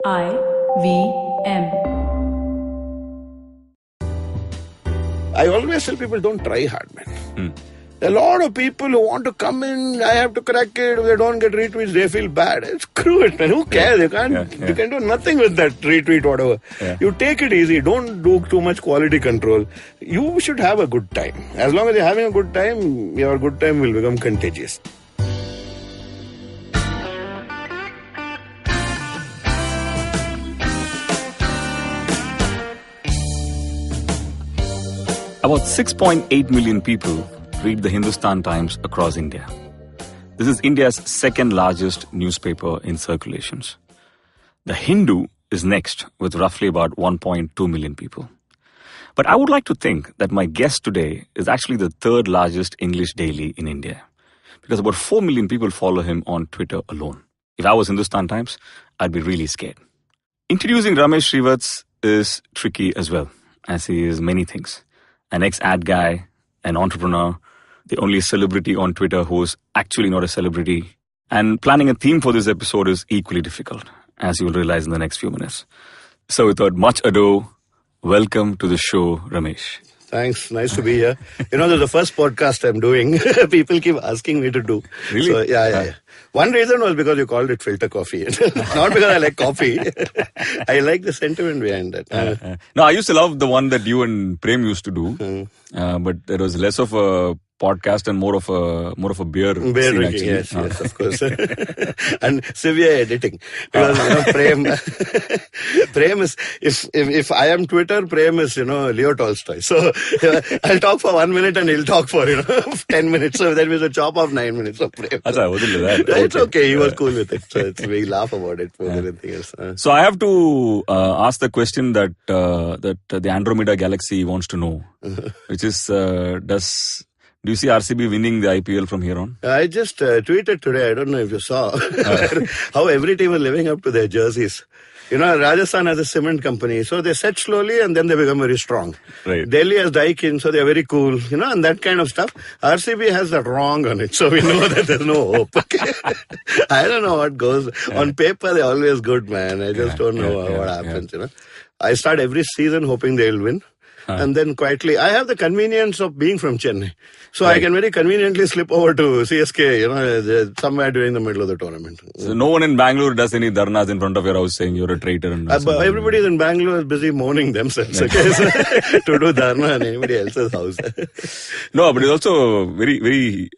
IVM. I always tell people don't try hard, man. A lot of people who want to come in, I have to crack it. If they don't get retweets, they feel bad. Screw it, man. Who cares? You can do nothing with that retweet, whatever. Yeah. You take it easy. Don't do too much quality control. You should have a good time. As long as you're having a good time, your good time will become contagious. About 6.8 million people read the Hindustan Times across India. This is India's second largest newspaper in circulations. The Hindu is next with roughly about 1.2 million people. But I would like to think that my guest today is actually the third largest English daily in India, because about 4 million people follow him on Twitter alone. If I was Hindustan Times, I'd be really scared. Introducing Ramesh Srivats is tricky as well, as he is many things. An ex-ad guy, an entrepreneur, the only celebrity on Twitter who's actually not a celebrity. And planning a theme for this episode is equally difficult, as you will realize in the next few minutes. So without much ado, welcome to the show, Ramesh. Thanks. Nice to be here. This is the first podcast I'm doing. People keep asking me to do. Really? So, yeah. One reason was because you called it filter coffee. Not because I like coffee. I like the sentiment behind that. No, I used to love the one that you and Prem used to do. But there was less of a podcast and more of a beer scene, drinking, actually. yes, of course. And severe editing. Because Prem is, if I am Twitter, Prem is, Leo Tolstoy. So I'll talk for 1 minute and he'll talk for, 10 minutes. So that was a chop of 9 minutes of Prem. It's okay. He was cool with it. So we laugh about it more than anything else. So I have to ask the question that the Andromeda Galaxy wants to know, which is, do you see RCB winning the IPL from here on? I just tweeted today, I don't know if you saw, how every team is living up to their jerseys. Rajasthan has a cement company, so they set slowly and then they become very strong. Right. Delhi has Daikin, so they're very cool, and that kind of stuff. RCB has that wrong on it, so we know that there's no hope. I don't know what goes. On paper, they're always good, man. I just don't know what happens, I start every season hoping they'll win. And then quietly, I have the convenience of being from Chennai. So I can very conveniently slip over to CSK, somewhere during the middle of the tournament. So no one in Bangalore does any dharnas in front of your house saying you're a traitor. And everybody in Bangalore is busy mourning themselves, to do dharna in anybody else's house. No, but it's also very, very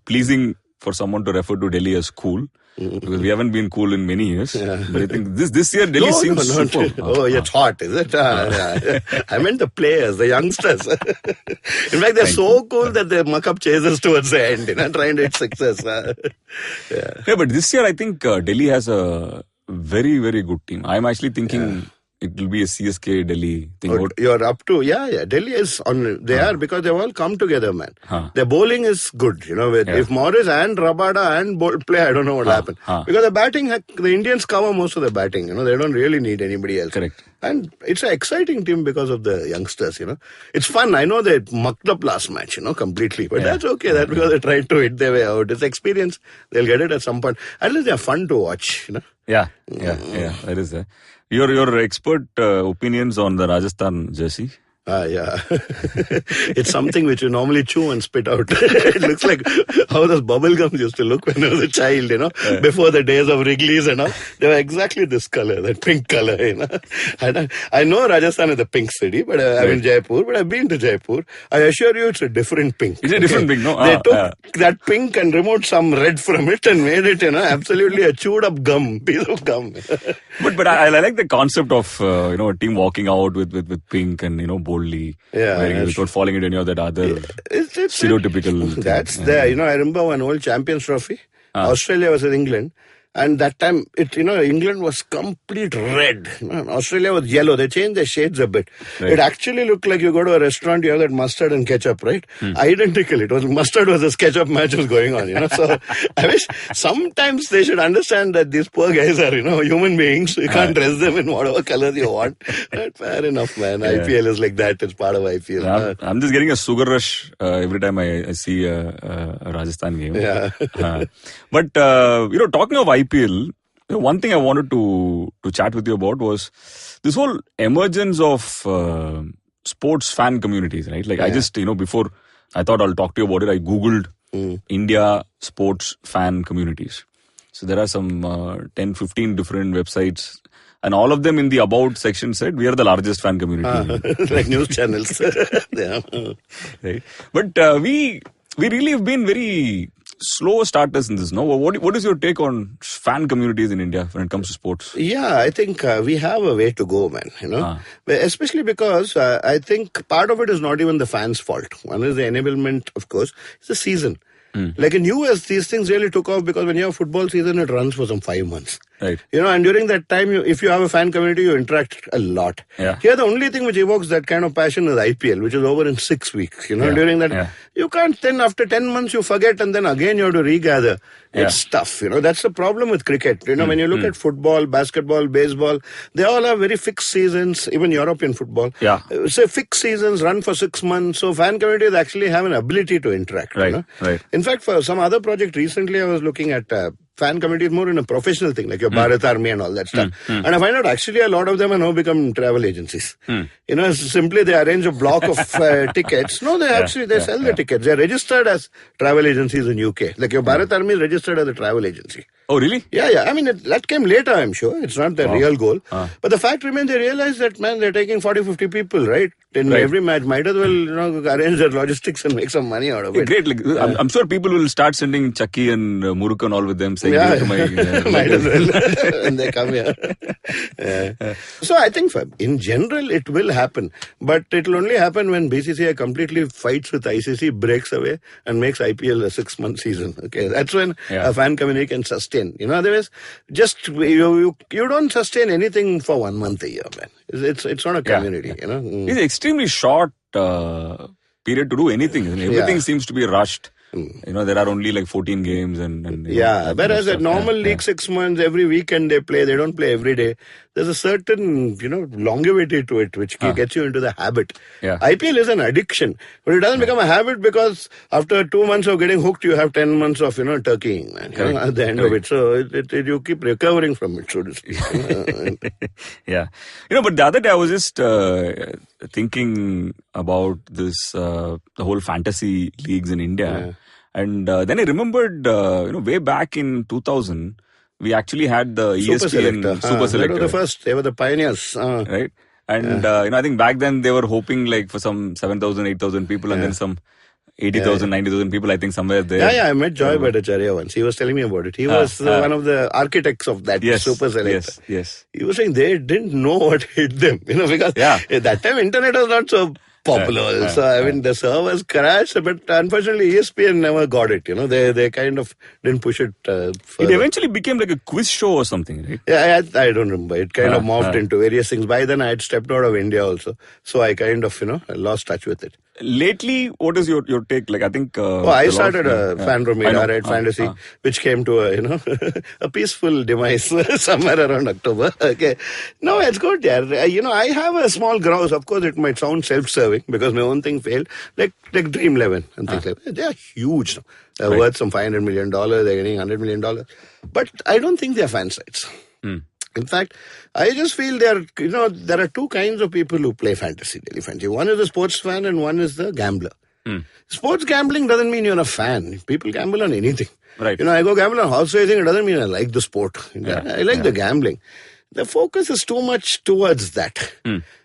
pleasing for someone to refer to Delhi as cool. Because we haven't been cool in many years. Yeah. But I think this year Delhi seems super. It's hot, is it? I meant the players, the youngsters. In fact, they're so cool that they muck up chases towards the end, trying to hit sixes. Yeah, but this year I think Delhi has a very, very good team. I'm actually thinking it will be a CSK Delhi thing. You're up to, Delhi is on, they are, because they've all come together, man. Their bowling is good, if Morris and Rabada and Bolt play, I don't know what happened. Because the batting, the Indians cover most of the batting, they don't really need anybody else. Correct. And it's an exciting team because of the youngsters, It's fun. I know they mucked up last match, completely. But that's okay. That's because they tried to hit their way out. It's experience. They'll get it at some point. At least they're fun to watch, Yeah, that is there. Your expert opinions on the Rajasthan jersey? It's something which you normally chew and spit out. It looks like how those bubble gums used to look when I was a child, before the days of Wrigley's and all. They were exactly this color, that pink color, I know Rajasthan is a pink city, but I'm in Jaipur, but I've been to Jaipur. I assure you it's a different pink. It's a different pink, no? They took that pink and removed some red from it and made it, absolutely a chewed up piece of gum. But I like the concept of, a team walking out with pink and, boldly. Without falling into any of that other stereotypical. That's there. I remember one old Champions Trophy. Australia was in England. And that time, England was complete red. Australia was yellow. They changed their shades a bit. Right. It actually looked like you go to a restaurant, you have that mustard and ketchup, right? Identical. It was mustard versus ketchup match was going on, So I wish sometimes they should understand that these poor guys are, human beings. You can't dress them in whatever colors you want. But fair enough, man. Yeah. IPL is like that. It's part of IPL. I'm just getting a sugar rush every time I see a Rajasthan game. Yeah. But, talking of IPL, One thing I wanted to chat with you about was this whole emergence of sports fan communities, right? Like I just, before I thought I'll talk to you about it, I Googled India sports fan communities. So there are some 10, 15 different websites, and all of them in the about section said we are the largest fan community. Like news channels. Yeah. Right. But we really have been very slow starters in this, no? What is your take on fan communities in India when it comes to sports? Yeah, I think we have a way to go, man, Especially because I think part of it is not even the fans' fault. One is the enablement, of course. It's the season. Like in US, these things really took off because when you have football season, it runs for some 5 months. Right. And during that time, if you have a fan community, you interact a lot. Yeah. Here, the only thing which evokes that kind of passion is IPL, which is over in 6 weeks. During that, you can't then, after 10 months, you forget and then again you have to regather. It's tough, That's the problem with cricket. When you look at football, basketball, baseball, they all have very fixed seasons, even European football. Yeah. Say fixed seasons run for 6 months. So fan communities actually have an ability to interact. Right. Right. In fact, for some other project recently, I was looking at fan communities more in a professional thing, like your Bharat Army and all that stuff. And I find out actually a lot of them are now become travel agencies. Simply they arrange a block of tickets. No, they they sell the tickets. They're registered as travel agencies in UK. Like your Bharat Army is registered as a travel agency. Oh, really? Yeah. I mean, that came later, I'm sure. It's not the real goal. But the fact remains, they realize that, man, they're taking 40, 50 people, right? In every match. Might as well, arrange their logistics and make some money out of it. Great. Like, I'm sure people will start sending Chucky and Muruk and all with them saying, to my, might as well. When they come here. So I think in general, it will happen. But it will only happen when BCCI completely fights with ICC, breaks away and makes IPL a 6-month season. Okay, that's when a fan community can sustain. Otherwise, just you don't sustain anything for 1 month a year, man. It's not a community, It's extremely short period to do anything. Everything seems to be rushed. There are only like 14 games and whereas a normal league 6 months, every weekend they play. They don't play every day. There's a certain, longevity to it, which gets you into the habit. Yeah. IPL is an addiction, but it doesn't become a habit because after 2 months of getting hooked, you have 10 months of, turkeying, man, at the end of it. So you keep recovering from it, so to speak. Yeah. But the other day I was just thinking about this, the whole fantasy leagues in India. And then I remembered, way back in 2000, we actually had the ESPN Super Selector. They were the first. They were the pioneers. Right. And, I think back then they were hoping like for some 7,000, 8,000 people and then some 80,000, 90,000 people, I think somewhere there. Yeah, I met Joy Bhattacharya once. He was telling me about it. He was one of the architects of that Super Selector. Yes. He was saying they didn't know what hit them, because at that time internet was not so popular. So, I mean, the servers crashed, but unfortunately ESPN never got it. They kind of didn't push it further. It eventually became like a quiz show or something, right? Yeah, I don't remember. It kind of morphed into various things. By then I had stepped out of India also. So I kind of, lost touch with it. Lately, what is your take? Like, I think... I started a Fandromeda, right, fantasy, which came to a, a peaceful demise somewhere around October. Okay. No, it's good, yeah. I have a small grouse. Of course, it might sound self-serving because my own thing failed. Like Dream 11 and things like that. They are huge. They're worth some $500 million. They're getting $100 million. But I don't think they're fan sites. In fact, I just feel there are two kinds of people who play fantasy, daily fantasy. One is the sports fan and one is the gambler. Sports gambling doesn't mean you're a fan. People gamble on anything. Right. I go gamble on horse racing. It doesn't mean I like the sport. I like the gambling. The focus is too much towards that.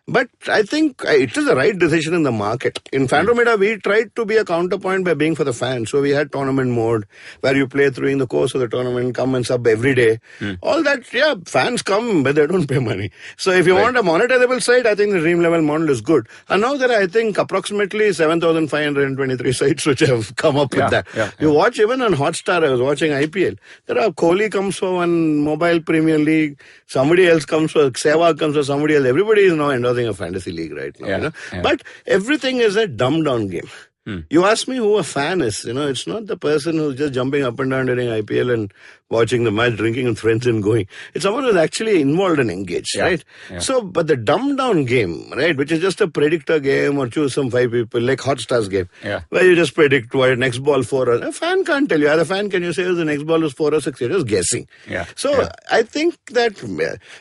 But I think it is the right decision in the market. In Fandromeda, we tried to be a counterpoint by being for the fans. So we had tournament mode where you play through in the course of the tournament, come and sub every day. All that, fans come, but they don't pay money. So if you want a monetizable site, I think the Dream Level model is good. And now there are, I think, approximately 7,523 sites which have come up with that. You watch even on Hotstar, I was watching IPL. There are Kohli comes for one mobile Premier League, somebody else comes for, Sehwag comes for somebody else. Everybody is now endorsing a fantasy league right now. But everything is a dumbed down game. You ask me who a fan is. It's not the person who's just jumping up and down during IPL and watching the match, drinking with friends and going. It's someone who's actually involved and engaged, right? Yeah. So, but the dumbed down game, right, which is just a predictor game or choose some 5 people, like Hotstar's game, where you just predict what next ball 4 or... A fan can't tell you. As a fan, can you say the next ball is 4 or 6? You're just guessing. So, I think that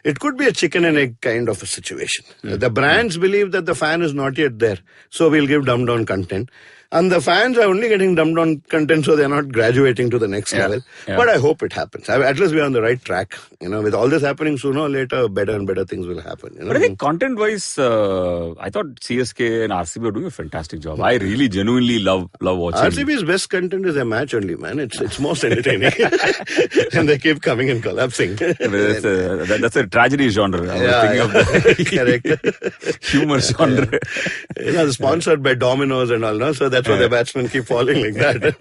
it could be a chicken and egg kind of a situation. The brands believe that the fan is not yet there, so we'll give dumbed down content. And the fans are only getting dumbed down content, so they're not graduating to the next level. But I hope it happens. At least we're on the right track. With all this happening, sooner or later, better and better things will happen. But I think content-wise, I thought CSK and RCB are doing a fantastic job. I really genuinely love watching. RCB's best content is a match only, man. It's most entertaining. And they keep coming and collapsing. That's a tragedy genre. I was thinking of the humor genre. Sponsored by Domino's and all, no? So that's why the batsmen keep falling like that.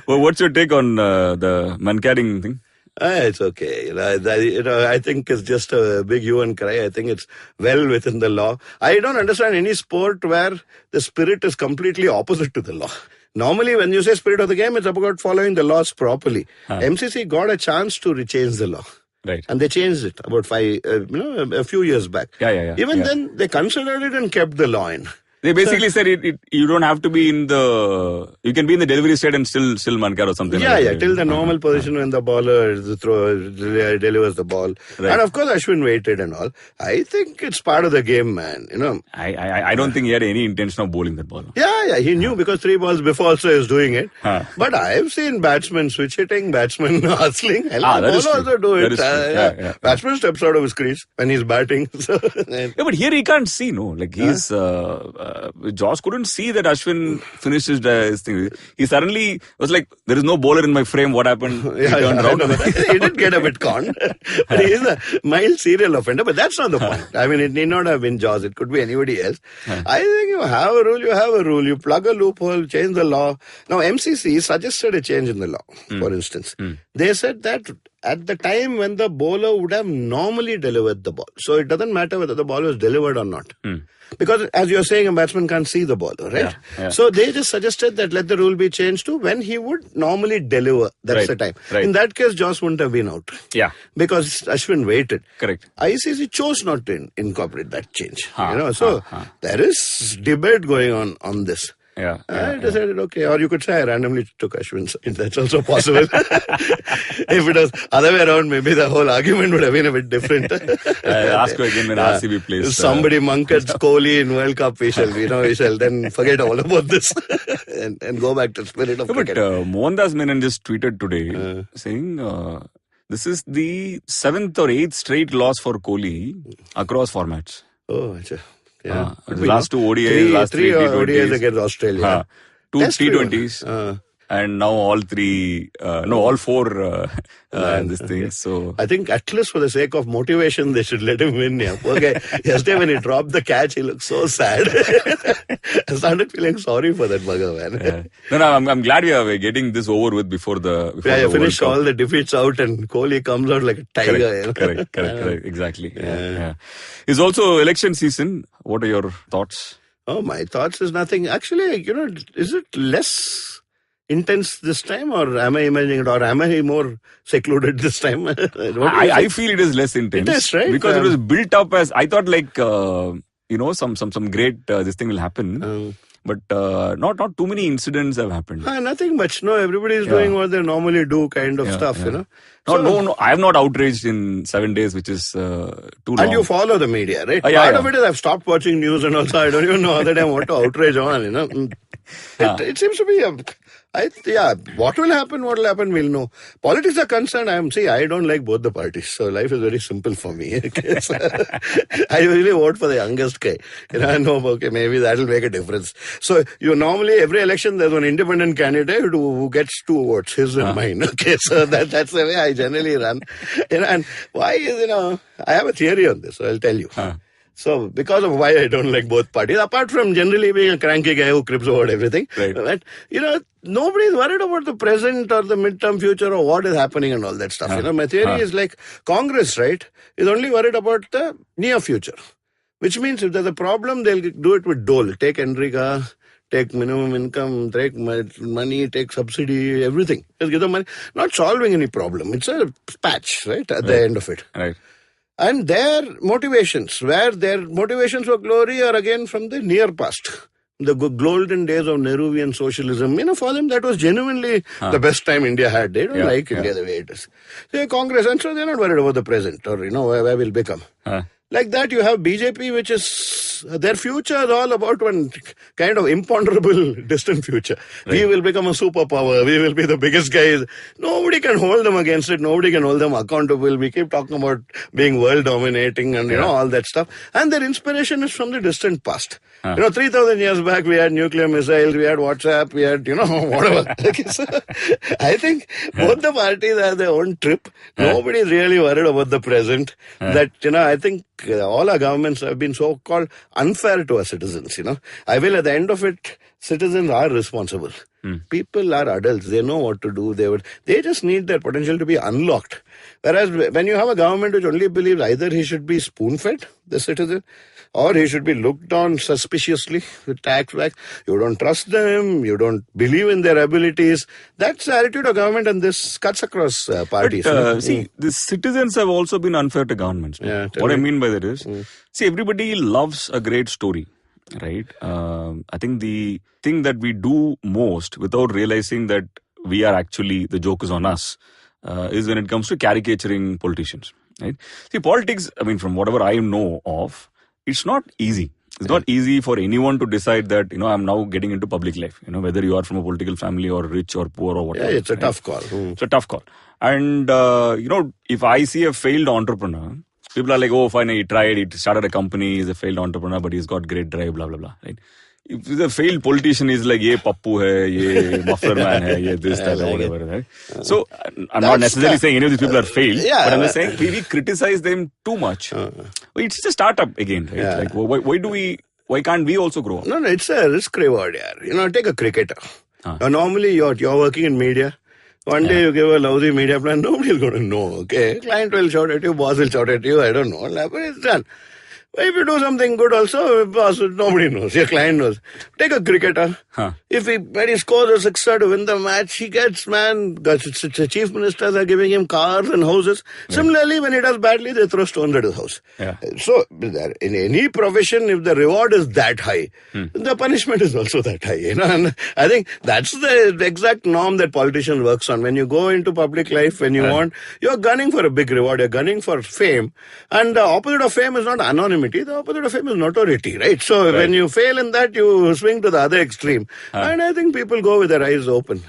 What's your take on the man-carrying thing? It's okay. I think it's just a big hue and cry. I think it's well within the law. I don't understand any sport where the spirit is completely opposite to the law. Normally, when you say spirit of the game, it's about following the laws properly. MCC got a chance to rechange the law. Right. And they changed it about a few years back. Even then, they considered it and kept the law in. They basically said you don't have to be you can be in the delivery state and still man-car or something. Till the normal position when the bowler delivers the ball. Right. And of course Ashwin waited and all. I think it's part of the game, man. I don't think he had any intention of bowling that ball. He knew because 3 balls before also he was doing it. But I've seen batsmen switch hitting, batsmen hustling. Bowler also do it. Batsman steps out of his crease when he's batting. But here he can't see, no? Like he's... Josh couldn't see that Ashwin finished his thing. He suddenly was like, there is no bowler in my frame. What happened? He turned around. He did get a bit conned. But he is a mild serial offender. But that's not the point. I mean, it need not have been Josh. It could be anybody else. I think you have a rule, you have a rule. You plug a loophole, change the law. Now, MCC suggested a change in the law, for instance. They said that at the time when the bowler would have normally delivered the ball. So it doesn't matter whether the ball was delivered or not. Because as you're saying, a batsman can't see the ball, right? So they just suggested that let the rule be changed to when he would normally deliver. That's the time. In that case, Josh wouldn't have been out. Because Ashwin waited. Correct. ICC chose not to incorporate that change. There is debate going on this. I decided, okay, or you could say I randomly took Ashwin's. That's also possible. If it was other way around, maybe the whole argument would have been a bit different. I'll ask you again when RCB plays. If somebody monkered Kohli in World Cup, we shall then forget all about this and go back to spirit of cricket. But Mohandas Menon just tweeted today saying this is the 7th or 8th straight loss for Kohli across formats. Oh, achha. The last 2 ODIs, last 3 T20s. ODIs against Australia. 2 T20s. And now all 4 this thing. So I think at least for the sake of motivation, they should let him win. Okay. Yesterday when he dropped the catch, he looked so sad. I started feeling sorry for that bugger, man. I'm glad we are getting this over with before the finish all the defeats out and Kohli comes out like a tiger. Correct. Exactly. It's also election season. What are your thoughts? Oh, my thoughts is nothing. Actually, is it less intense this time, or am I imagining it, or am I more secluded this time? I feel it is less intense. It is, right? Because it was built up as, I thought like, some great, this thing will happen. But not too many incidents have happened. Nothing much. No, everybody is doing what they normally do kind of stuff, No, I have not outraged in 7 days, which is too long. And you follow the media, right? Part of it is I've stopped watching news and also I don't even know other than what to outrage on, It seems to be what will happen, we'll know. Politics are concerned, I don't like both the parties. So life is very simple for me. So, I usually vote for the youngest guy. I know, okay, maybe that will make a difference. So normally every election there's one independent candidate who gets 2 votes, his and mine. Okay, so that's the way I generally run. And why is, I have a theory on this, so I'll tell you. So, because of why I don't like both parties, apart from generally being a cranky guy who cribs about everything, right? Nobody's worried about the present or the midterm future or what is happening and all that stuff. My theory is like Congress, right, is only worried about the near future. Which means if there's a problem, they'll do it with dole. Take Enrica, take minimum income, take money, take subsidy, everything. Just give them money. Not solving any problem. It's a patch, right, at the end of it. Right. And their motivations for glory are again from the near past. The golden days of Nehruvian socialism, for them that was genuinely the best time India had. They don't like India the way it is. They're Congress, and so they're not worried about the present or, where we'll become. Like that, you have BJP, which is, their future is all about one kind of imponderable, distant future. Right. We will become a superpower. We will be the biggest guys. Nobody can hold them against it. Nobody can hold them accountable. We keep talking about being world dominating and, all that stuff. And their inspiration is from the distant past. 3,000 years back, we had nuclear missiles, we had WhatsApp, we had, whatever. So, I think both the parties have their own trip. Nobody is really worried about the present. That, I think all our governments have been so-called unfair to our citizens, I feel at the end of it, citizens are responsible. People are adults. They know what to do. They just need their potential to be unlocked. Whereas when you have a government which only believes either he should be spoon-fed, the citizen, or he should be looked on suspiciously with tax back. You don't trust them. You don't believe in their abilities. That's the attitude of government, and this cuts across parties. But, see, the citizens have also been unfair to governments. What I mean by that is, see, everybody loves a great story, right? I think the thing that we do most without realizing that we are actually, the joke is on us, is when it comes to caricaturing politicians, right? See, politics, from whatever I know of, it's not easy. It's not easy for anyone to decide that, I'm now getting into public life, whether you are from a political family or rich or poor or whatever. Yeah, it's a tough call. It's a tough call. And, if I see a failed entrepreneur, people are like, oh, fine, he tried, he started a company, he's a failed entrepreneur, but he's got great drive, blah, blah, blah, right? If the failed politician is like, ye pappu hai, ye muffler man hai, ye this, that, or whatever, right? So, I'm not necessarily saying any of these people are failed, but I'm just saying we criticize them too much. It's just a startup again, right? Like, why can't we also grow up? No, it's a risk reward, take a cricketer. Now, normally you're working in media. One day you give a lousy media plan, nobody is going to know, okay? Client will shout at you, boss will shout at you, I don't know, but it's done. If you do something good also, boss, nobody knows. Your client knows. Take a cricketer. When he scores a sixer to win the match, he gets, the chief ministers are giving him cars and houses. Right. Similarly, when he does badly, they throw stones at his house. So, in any profession, if the reward is that high, the punishment is also that high. And I think that's the exact norm that politicians works on. When you go into public life, when you you're gunning for a big reward, you're gunning for fame. And the opposite of fame is not anonymity. The opposite of fame is notoriety, right? So when you fail in that, you swing to the other extreme. And I think people go with their eyes open,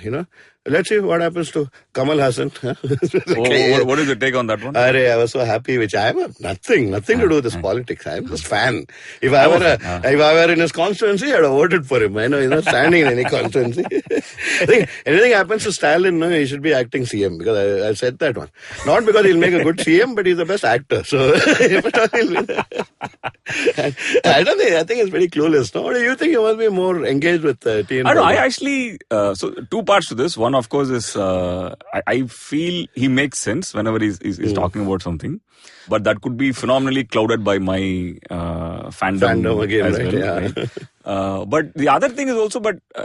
Let's see what happens to Kamal Hassan. What is your take on that one? I was so happy, which I have nothing to do with this politics. I'm just fan. If I were in his constituency, I'd have voted for him. I know he's not standing in any constituency. I think anything happens to Stalin, he should be acting CM, because I said that one. Not because he'll make a good CM, but he's the best actor. So I think he's very clueless. No? What do you think? You must be more engaged with TN? I don't know. I actually, so two parts to this. One, of course, is I feel he makes sense whenever he's talking about something, but that could be phenomenally clouded by my fandom again, as right? well. Right? But the other thing is also,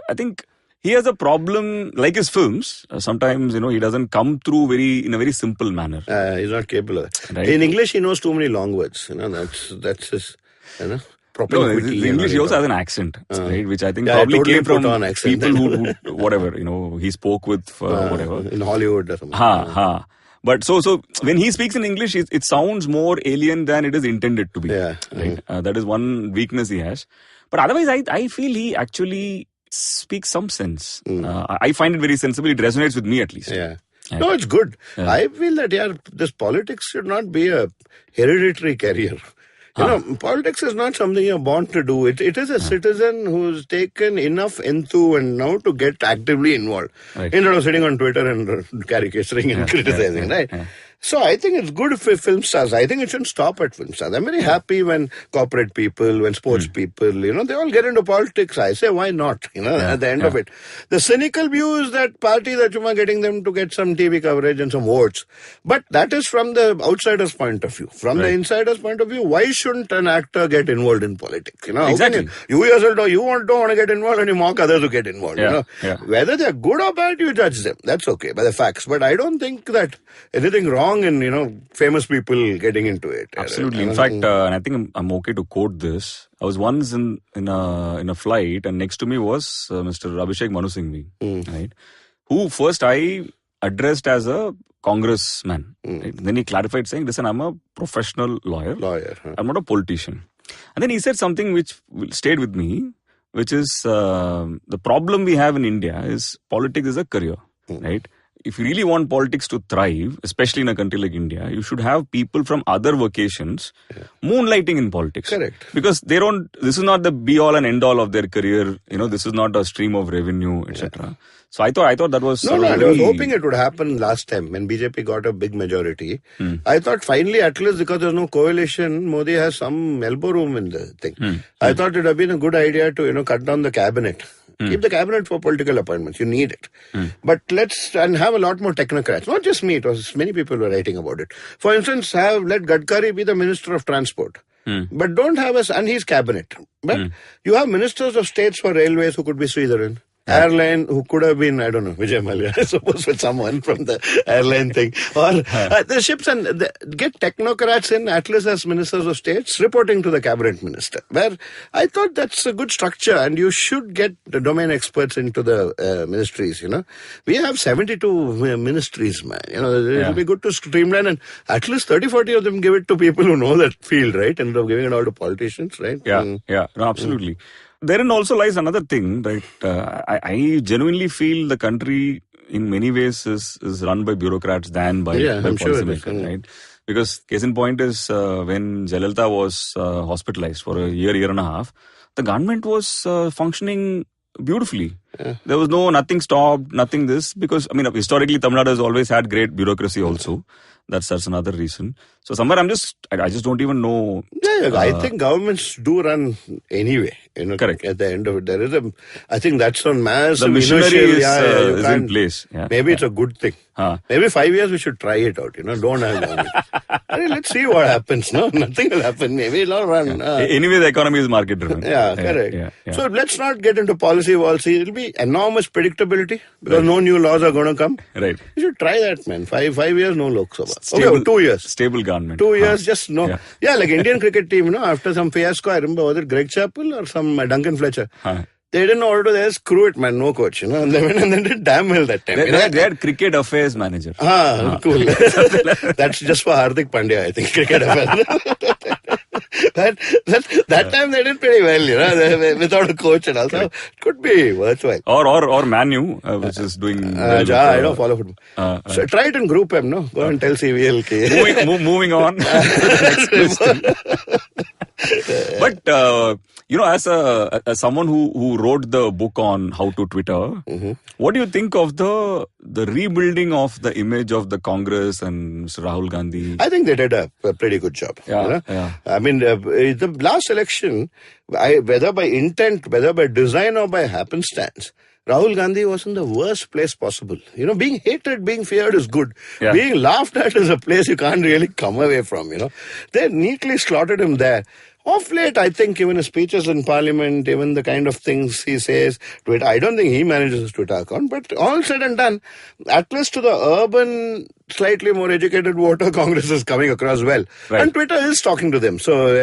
I think he has a problem, like his films. Sometimes, he doesn't come through in a very simple manner. He's not capable of it. Right? In English, he knows too many long words. That's his, No, the English, he also has an accent, right? Which I think probably totally came from accent, people who whatever, he spoke with whatever. In Hollywood or something. But so when he speaks in English, it sounds more alien than it is intended to be. Right? That is one weakness he has. But otherwise, I feel he actually speaks some sense. I find it very sensible. It resonates with me at least. No, it's good. I feel that this politics should not be a hereditary career. Politics is not something you're born to do. It is a citizen who's taken enough into and now to get actively involved. Instead of sitting on Twitter and caricaturing and criticizing, right? So I think it's good for film stars. I think it shouldn't stop at film stars. I'm very happy when corporate people, when sports people, they all get into politics. I say, why not? At the end of it. The cynical view is that parties are getting them to get some TV coverage and some votes. But that is from the outsider's point of view. From the insider's point of view, why shouldn't an actor get involved in politics? Exactly. You yourself don't want to get involved and you mock others who get involved. Whether they're good or bad, you judge them. That's okay by the facts. But I don't think that anything wrong in famous people getting into it. Absolutely. In fact, and I think I'm okay to quote this. I was once in a flight, and next to me was Mr. Abhishek Manu Singhvi, right? Who first I addressed as a congressman. Right? Then he clarified saying, "Listen, I'm a professional lawyer. I'm not a politician." And then he said something which stayed with me, which is the problem we have in India is politics is a career, right? If you really want politics to thrive, especially in a country like India, you should have people from other vocations moonlighting in politics. Correct. Because this is not the be all and end all of their career. This is not a stream of revenue, etc. So I thought that was... No, I was hoping it would happen last time when BJP got a big majority. I thought finally, at least because there's no coalition, Modi has some elbow room in the thing. I thought it would have been a good idea to, cut down the cabinet. Keep the cabinet for political appointments. You need it. But and have a lot more technocrats. Not just me. It was many people were writing about it. For instance, let Gadkari be the Minister of Transport. But don't have and he's cabinet. But you have ministers of states for railways who could be Sridharan. Airline, who could have been, I don't know, Vijay Mallya, I suppose, with someone from the airline thing. Or the ships get technocrats in, at least as ministers of states, reporting to the cabinet minister. Where I thought that's a good structure and you should get the domain experts into the ministries, We have 72 ministries, man. It will be good to streamline and at least 30-40 of them give it to people who know that field, right? Instead of giving it all to politicians, right? Yeah, no, absolutely. Therein also lies another thing, right? I genuinely feel the country in many ways is run by bureaucrats than by policymakers, right? Because case in point is when Jayalalitha was hospitalized for a year and a half, the government was functioning beautifully. There was nothing stopped, nothing this, because historically Tamil Nadu has always had great bureaucracy also. That's another reason. So somewhere I just don't even know. I think governments do run anyway. Correct. At the end of it, I think that's on mass. The machinery is in place. Maybe it's a good thing. Maybe 5 years we should try it out. Don't have government. Let's see what happens. No, nothing will happen. Maybe it'll all run. Anyway, the economy is market driven. Correct. Yeah. So let's not get into policy walls. It'll be enormous predictability because no new laws are going to come. Right. You should try that, man. 5 years, no Lok Sabha. 2 years. Stable government. 2 years, just no. Yeah, like Indian cricket team, after some fiasco, I remember, was it Greg Chappell or some Duncan Fletcher? They didn't know what to do. They said, screw it, man, no coach. And they went and they did damn well that time. They had cricket affairs manager. Cool. That's just for Hardik Pandya, I think, cricket affairs. That time they did pretty well, without a coach and all. So it could be worthwhile. Or Man U, which is doing well. I don't follow football. So try it in Group M, no? Go and tell CVL. Moving on. Next question. But as someone who wrote the book on how to Twitter, what do you think of the rebuilding of the image of the Congress and Mr. Rahul Gandhi? I think they did a pretty good job. I mean, the last election, whether by intent, whether by design or by happenstance, Rahul Gandhi was in the worst place possible. Being hated, being feared is good. Being laughed at is a place you can't really come away from, They neatly slotted him there. Of late, I think even his speeches in Parliament, even the kind of things he says, Twitter, I don't think he manages his Twitter account, but all said and done, at least to the urban, slightly more educated voter, Congress is coming across well. Right. And Twitter is talking to them. So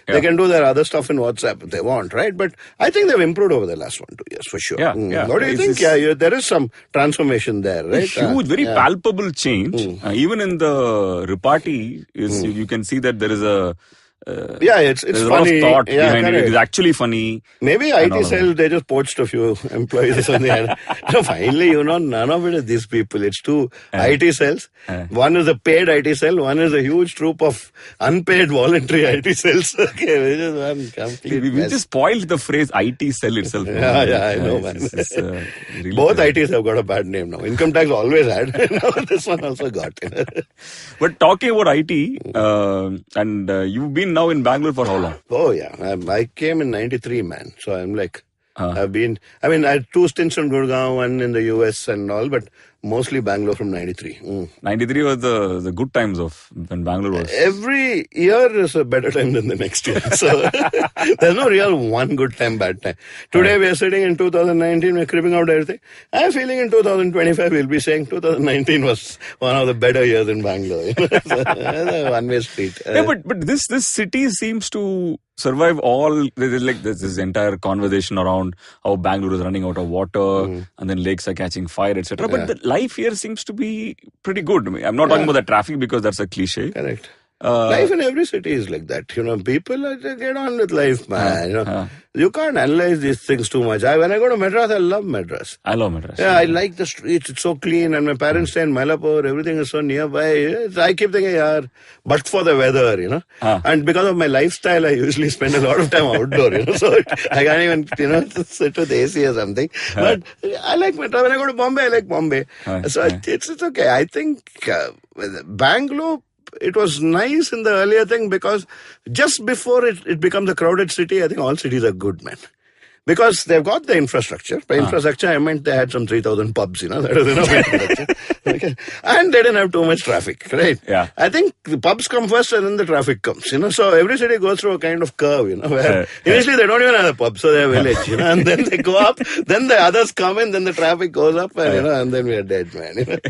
they can do their other stuff in WhatsApp if they want, right? But I think they've improved over the last 1-2 years for sure. What do you think? There is some transformation there, right? A huge, very palpable change. Even in the Reparty, you can see that there is Yeah, it's there's a funny. lot of thought Yeah, behind it. correct. It is actually funny. Maybe and all IT of that. cell, they just poached a few employees or something. Finally, none of it is these people. It's two IT cells. One is a paid IT cell. One is a huge troop of unpaid voluntary IT cells. Okay, which is one complete We mess. just spoiled the phrase IT cell itself. Yeah, I know, man. Really Both ITs have got a bad name now. Income tax always had. This one also got. But talking about IT, and you've been now in Bangalore for how long? Oh, yeah. I came in 93, man. So I'm like, I had 2 stints in Gurgaon, one in the US and all, but mostly Bangalore from 93. 93 was the good times of when Bangalore was. Every year is a better time than the next year. So there's no real one good time, bad time. Today we are sitting in 2019, we're cribbing out everything. I'm feeling in 2025 we'll be saying 2019 was one of the better years in Bangalore. So, a one-way street. Yeah, but this city seems to survive all. There's this entire conversation around how Bangalore is running out of water and then lakes are catching fire, etc. But the life here seems to be pretty good. I mean, I'm not talking about the traffic because that's a cliche. Correct. Life in every city is like that. People get on with life, man. You can't analyze these things too much. When I go to Madras, I love Madras. I love Madras. Yeah, I like the streets. It's so clean. And my parents stay in Mylapore. Everything is so nearby. I keep thinking, but for the weather, And because of my lifestyle, I usually spend a lot of time outdoor, So I can't even, sit with AC or something. But I like Madras. When I go to Bombay, I like Bombay. So it's okay. I think Bangalore, it was nice in the earlier thing because just before it becomes a crowded city, I think all cities are good, man. Because they've got the infrastructure. By infrastructure, I meant they had some 3,000 pubs, That is enough infrastructure. Okay. And they didn't have too much traffic, right? Yeah. I think the pubs come first and then the traffic comes, So every city goes through a kind of curve, where initially they don't even have a pub, so they're a village, And then they go up, then the others come in, then the traffic goes up, and, and then we are dead, man.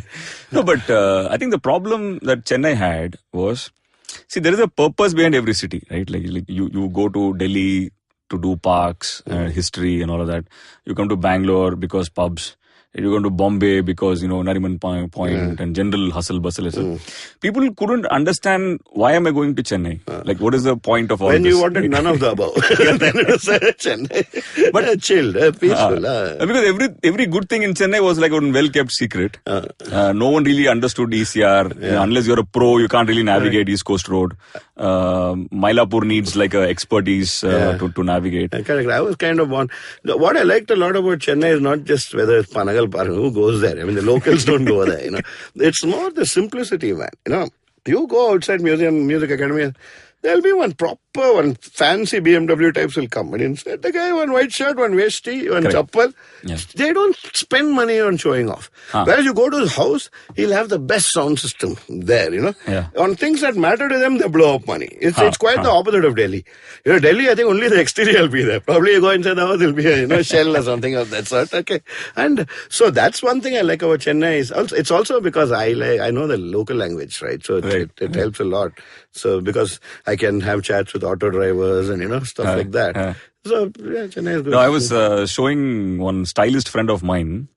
No, but I think the problem that Chennai had was, see, there is a purpose behind every city, right? Like you go to Delhi to do parks, history and all of that. You come to Bangalore because pubs. You go to Bombay because, Nariman Point and general hustle bustle. People couldn't understand, why am I going to Chennai? Like, what is the point of all when this? you wanted none of the above. Then it was Chennai. But chilled, peaceful. Because every good thing in Chennai was like a well-kept secret. No one really understood ECR. Unless you're a pro, you can't really navigate East Coast Road. Mylapore needs like a expertise to navigate. Correct. I was kind of one. What I liked a lot about Chennai is not just whether it's Panagal Park, who goes there. I mean, the locals don't go there, It's more the simplicity, man. You go outside music academy, there'll be one fancy BMW types will come. And instead, the guy, one white shirt, one vesti, one chappal. Yeah. They don't spend money on showing off. Whereas you go to his house, he'll have the best sound system there, Yeah. On things that matter to them, they blow up money. It's quite the opposite of Delhi. Delhi, I think only the exterior will be there. Probably you go inside the house, there'll be a shell or something of that sort. Okay. And so that's one thing I like about Chennai. It's also because I know the local language, right? So it helps a lot. So because I can have chats with auto drivers and stuff like that. So Chennai is good. No, I was showing one stylist friend of mine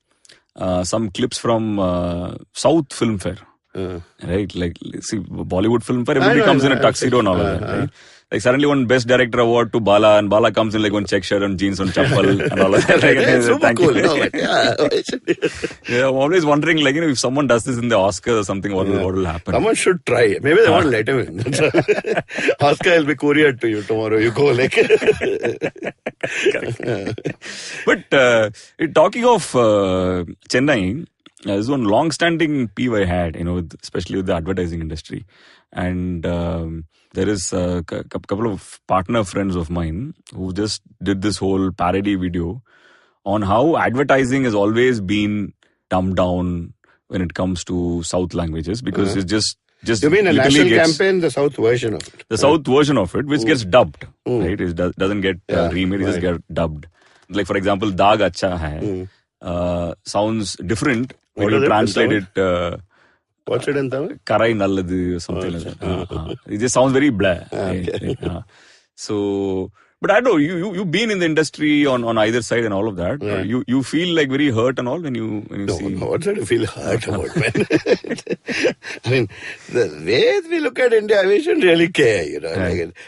some clips from South Film Fair. Right? Like, see, Bollywood Film Fair, everybody comes in a tuxedo and all of that, right? Like, suddenly one Best Director award to Bala, and Bala comes in like one check shirt and jeans on chappal and all of that. It's super cool. I'm always wondering, like, if someone does this in the Oscars or something, what will happen? Someone should try. Maybe they won't let him in. Oscar will be couriered to you tomorrow. You go like... But talking of Chennai, there's one long-standing peeve I had, especially with the advertising industry. And there is a couple of partner friends of mine who just did this whole parody video on how advertising has always been dumbed down when it comes to South languages, because it's just you mean a national campaign, the South version of it? The South version of it, which gets dubbed, right? It doesn't get remade, it just gets dubbed. Like, for example, Daag Acha Hai sounds different when you translate it. What's it in Tamil? Karai Nalladu or something like that. It just sounds very blah. Right? So, But I know you've been in the industry on either side and all of that. Yeah. You feel like very hurt and all when you see. No, what sort of feel hurt about, man? I mean, the way we look at India, we shouldn't really care,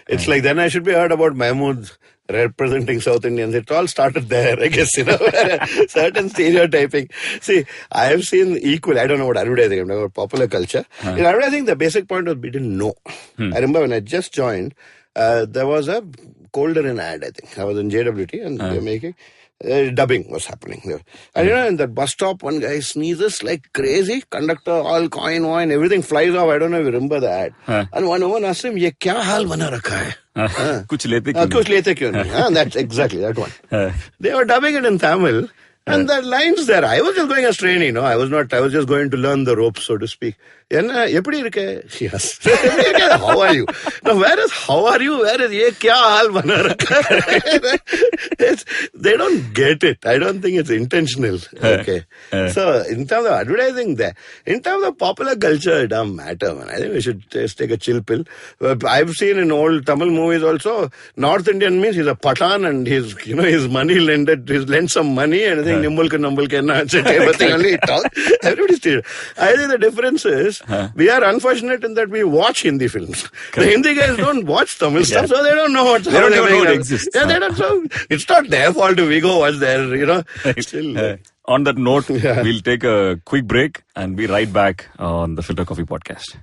It's like then I should be hurt about Mahmood representing South Indians. It all started there, I guess, certain stereotyping. See, I have seen equal, I don't know what advertising, I'm talking about popular culture. In advertising, the basic point was we didn't know. I remember when I just joined, there was a colder in ad, I think. I was in JWT and they were making... dubbing was happening there. And in that bus stop, one guy sneezes like crazy. Conductor, all coin, wine, everything flies off. I don't know if you remember the ad. And one woman asked him, "Ye kya haal bana rakha hai?" Kuch lete kyun nahi? Kuch lete kyun nahi? That's exactly that one. They were dubbing it in Tamil. And the lines there, I was just going as trainee, I was just going to learn the ropes, so to speak. Eppadi irukke? Yes. How are you? Now, where is how are you? Where is ye kya haal bana rakha? They don't get it. I don't think it's intentional. Okay. So, in terms of advertising there, in terms of popular culture, it doesn't matter, man. I think we should just take a chill pill. I've seen in old Tamil movies also, North Indian means he's a Pathan and his money lent some money and I think everything only talk. Everybody's still. I think the difference is we are unfortunate in that we watch Hindi films. The Hindi guys don't watch Tamil stuff, so they don't know what's They don't even know it exists. Yeah, they don't. So it's not their fault if we go watch there. Still. On that note, we'll take a quick break and be right back on the Filter Coffee podcast.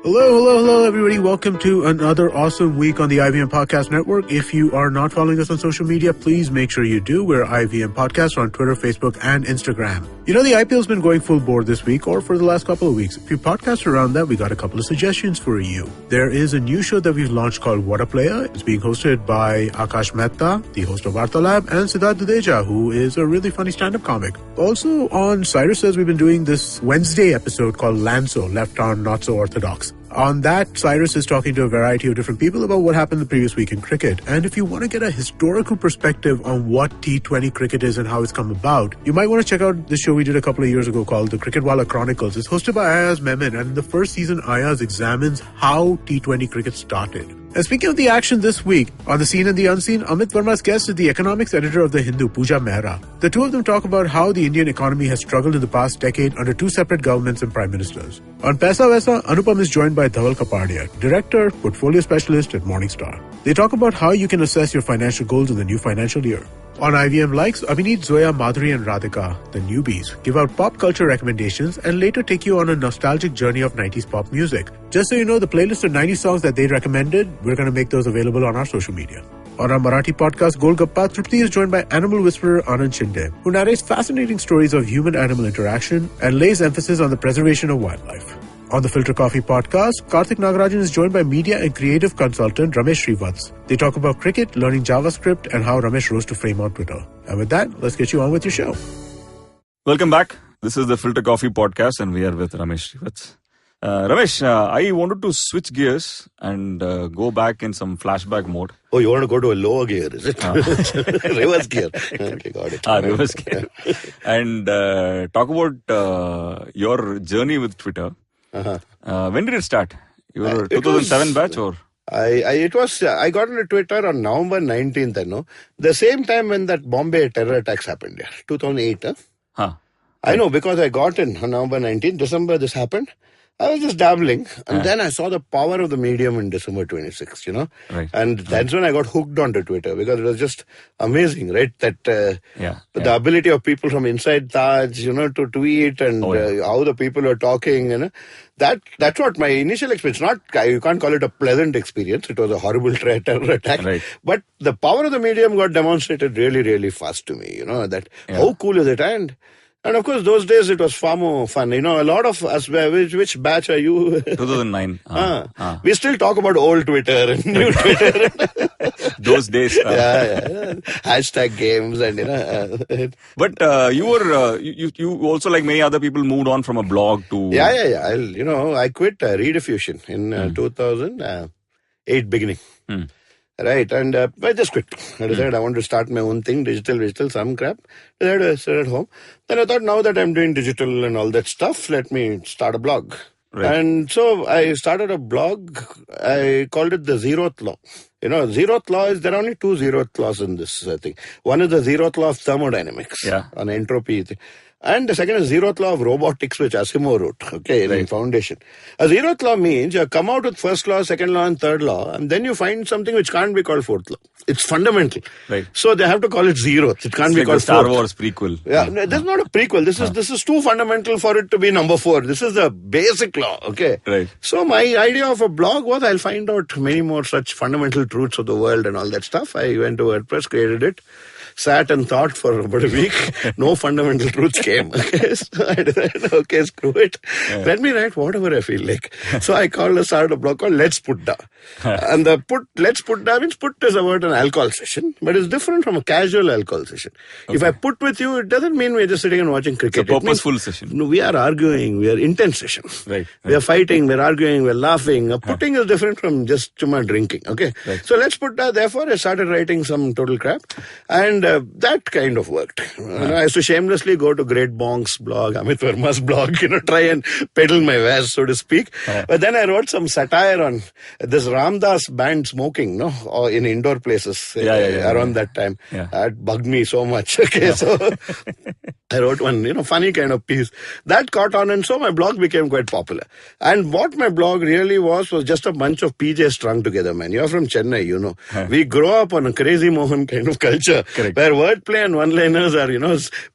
Hello, everybody. Welcome to another awesome week on the IVM Podcast Network. If you are not following us on social media, please make sure you do. We're IVM Podcast on Twitter, Facebook, and Instagram. The IPL's been going full bore this week or for the last couple of weeks. If you podcast around that, we got a couple of suggestions for you. There is a new show that we've launched called What a Player. It's being hosted by Akash Mehta, the host of Vartalab, and Siddharth Dudeja, who is a really funny stand-up comic. Also on Cyrus Says, we've been doing this Wednesday episode called Lanso, Left Arm Not So Orthodox. On that, Cyrus is talking to a variety of different people about what happened the previous week in cricket. And if you want to get a historical perspective on what T20 cricket is and how it's come about, you might want to check out the show we did a couple of years ago called The Cricketwala Chronicles. It's hosted by Ayaz Memon, and in the first season, Ayaz examines how T20 cricket started. And speaking of the action this week, on The Seen and the Unseen, Amit Verma's guest is the economics editor of The Hindu, Pooja Mehra. The two of them talk about how the Indian economy has struggled in the past decade under two separate governments and prime ministers. On Paisa Vaisa, Anupam is joined by Dhaval Kapadia, director, portfolio specialist at Morningstar. They talk about how you can assess your financial goals in the new financial year. On IVM Likes, Abhineet, Zoya, Madhuri and Radhika, the newbies, give out pop culture recommendations and later take you on a nostalgic journey of 90s pop music. Just so you know, the playlist of 90s songs that they recommended, we're going to make those available on our social media. On our Marathi podcast, Golgappa, Tripti is joined by animal whisperer Anand Shinde, who narrates fascinating stories of human-animal interaction and lays emphasis on the preservation of wildlife. On the Filter Coffee podcast, Karthik Nagarajan is joined by media and creative consultant Ramesh Srivats. They talk about cricket, learning JavaScript, and how Ramesh rose to fame on Twitter. And with that, let's get you on with your show. Welcome back. This is the Filter Coffee podcast, and we are with Ramesh Srivats. Ramesh, I wanted to switch gears and go back in some flashback mode. Oh, you want to go to a lower gear, is it? Reverse gear. Okay, got it. Reverse gear. And talk about your journey with Twitter. When did it start? You were 2007 batch or? I got into Twitter on November 19th, the same time when that Bombay terror attacks happened, 2008. I know because I got in on November 19th, December this happened. I was just dabbling, and then I saw the power of the medium in December 26th, Right. And that's when I got hooked onto Twitter because it was just amazing, right? That the ability of people from inside Taj, to tweet and how the people are talking, that's what my initial experience. You can't call it a pleasant experience. It was a horrible terror attack, right. But the power of the medium got demonstrated really, really fast to me. How cool is it? And of course, those days it was far more fun. A lot of us, which batch are you? 2009. We still talk about old Twitter and new Twitter. Those days. Hashtag games and, But you were, you also like many other people moved on from a blog to... Yeah. I quit Rediffusion in 2008 beginning. Right, and I just quit. I decided I want to start my own thing, digital, some crap. I decided to sit at home. Then I thought, now that I'm doing digital and all that stuff, let me start a blog. Right. And so I started a blog. I called it the Zeroth Law. Zeroth Law is, there are only two Zeroth laws in this thing. One is the Zeroth Law of thermodynamics, on entropy thing. And the second is Zeroth Law of robotics, which Asimov wrote, in Foundation. A Zeroth Law means you come out with first law, second law, and third law, and then you find something which can't be called fourth law. It's fundamental. Right. So they have to call it Zeroth. It can't be called Star fourth. Wars prequel. Yeah, no, this is not a prequel. This is too fundamental for it to be number 4. This is the basic law, okay? Right. So my idea of a blog was I'll find out many more such fundamental truths of the world and all that stuff. I went to WordPress, created it, sat and thought for about a week. No fundamental truths came. Okay, so I decided, okay, screw it. Let me write whatever I feel like. So I started a blog called Let's Put Da. And the Let's Put Da means put is about an alcohol session, but it's different from a casual alcohol session. Okay. If I put with you, it doesn't mean we're just sitting and watching cricket. It's a purposeful session. No, we are arguing. We are intense sessions. Right. We are fighting. We're arguing. We're laughing. Putting is different from just chuma drinking. Okay. Right. So Let's Put Da. Therefore, I started writing some total crap, and that kind of worked. I used to shamelessly go to Great Bong's blog, Amit Verma's blog, try and peddle my wares, so to speak. But then I wrote some satire on this Ramdas banned smoking, or in indoor places around that time. That bugged me so much. Okay, so I wrote one, funny kind of piece that caught on, and so my blog became quite popular. And what my blog really was just a bunch of PJs strung together, man. You're from Chennai, We grow up on a crazy Mohan kind of culture. Correct. Where wordplay and one-liners are,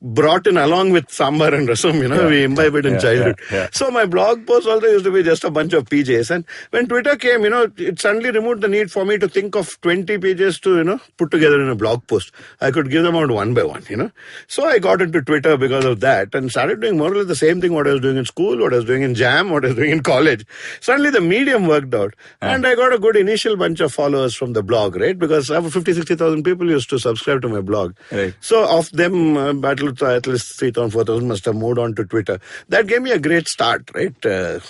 brought in along with sambar and rasam, we imbibe it in childhood. So my blog post also used to be just a bunch of PJs. And when Twitter came, it suddenly removed the need for me to think of 20 pages to, put together in a blog post. I could give them out one by one, So I got into Twitter because of that and started doing more or less the same thing what I was doing in school, what I was doing in jam, what I was doing in college. Suddenly the medium worked out. And I got a good initial bunch of followers from the blog, right? Because 50,000-60,000 people used to subscribe to my blog. Right. So of them, at least 3,000-4,000 must have moved on to Twitter. That gave me a great start, right? To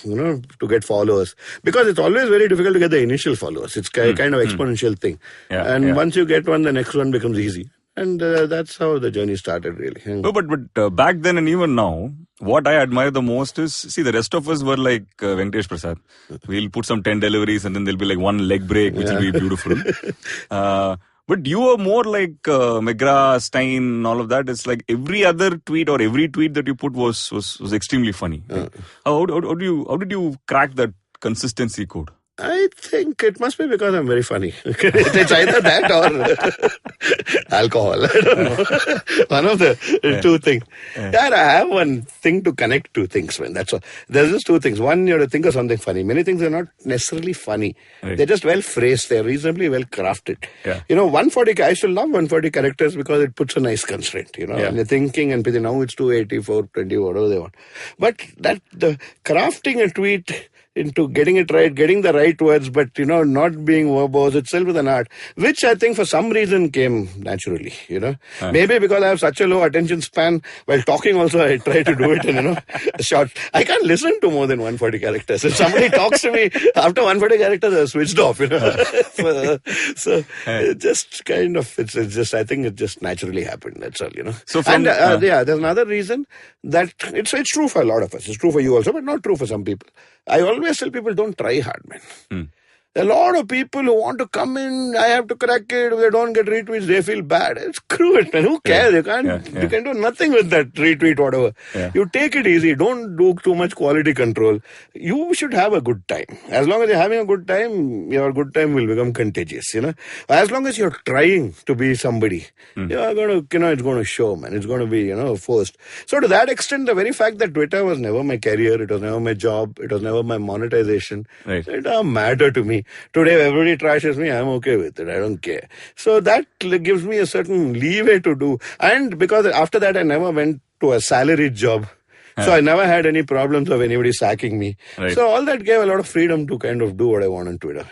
get followers. Because it's always very difficult to get the initial followers. It's kind of exponential thing. Once you get one, the next one becomes easy. And that's how the journey started, really. No, but back then and even now, what I admire the most is, see, the rest of us were like Venkatesh Prasad. We'll put some 10 deliveries and then there'll be like one leg break, which will be beautiful. But you are more like McGrath, Stein, all of that. It's like every other tweet or every tweet that you put was extremely funny. How did you crack that consistency code? I think it must be because I'm very funny. It's either that or alcohol. I don't know. One of the two things. I have one thing to connect two things, man. That's all. There's just two things. One, you have to think of something funny. Many things are not necessarily funny. Right. They're just well phrased. They're reasonably well crafted. 140, I still love 140 characters because it puts a nice constraint, And you're thinking and now it's 280, 420, whatever they want. But the crafting a tweet into getting it right, getting the right words, but, not being verbose itself is an art, which I think for some reason came naturally, Maybe because I have such a low attention span, while talking also I try to do it in, short. I can't listen to more than 140 characters. If somebody talks to me after 140 characters, I've switched off, So it just kind of, it's just, I think it just naturally happened, that's all, So from, there's another reason that it's true for a lot of us. It's true for you also, but not true for some people. I always tell people, don't try hard, man. A lot of people who want to come in, I have to crack it. If they don't get retweets, they feel bad. Screw it, man. Who cares? You can do nothing with that retweet, whatever. You take it easy. Don't do too much quality control. You should have a good time. As long as you're having a good time, your good time will become contagious, As long as you're trying to be somebody, you're going to, it's going to show, man. It's going to be, forced. So to that extent, the very fact that Twitter was never my career, it was never my job, it was never my monetization, it doesn't matter to me. Today, everybody trashes me, I'm okay with it. I don't care. So that gives me a certain leeway to do. And because after that, I never went to a salaried job. So I never had any problems of anybody sacking me. Right. So all that gave a lot of freedom to kind of do what I want on Twitter.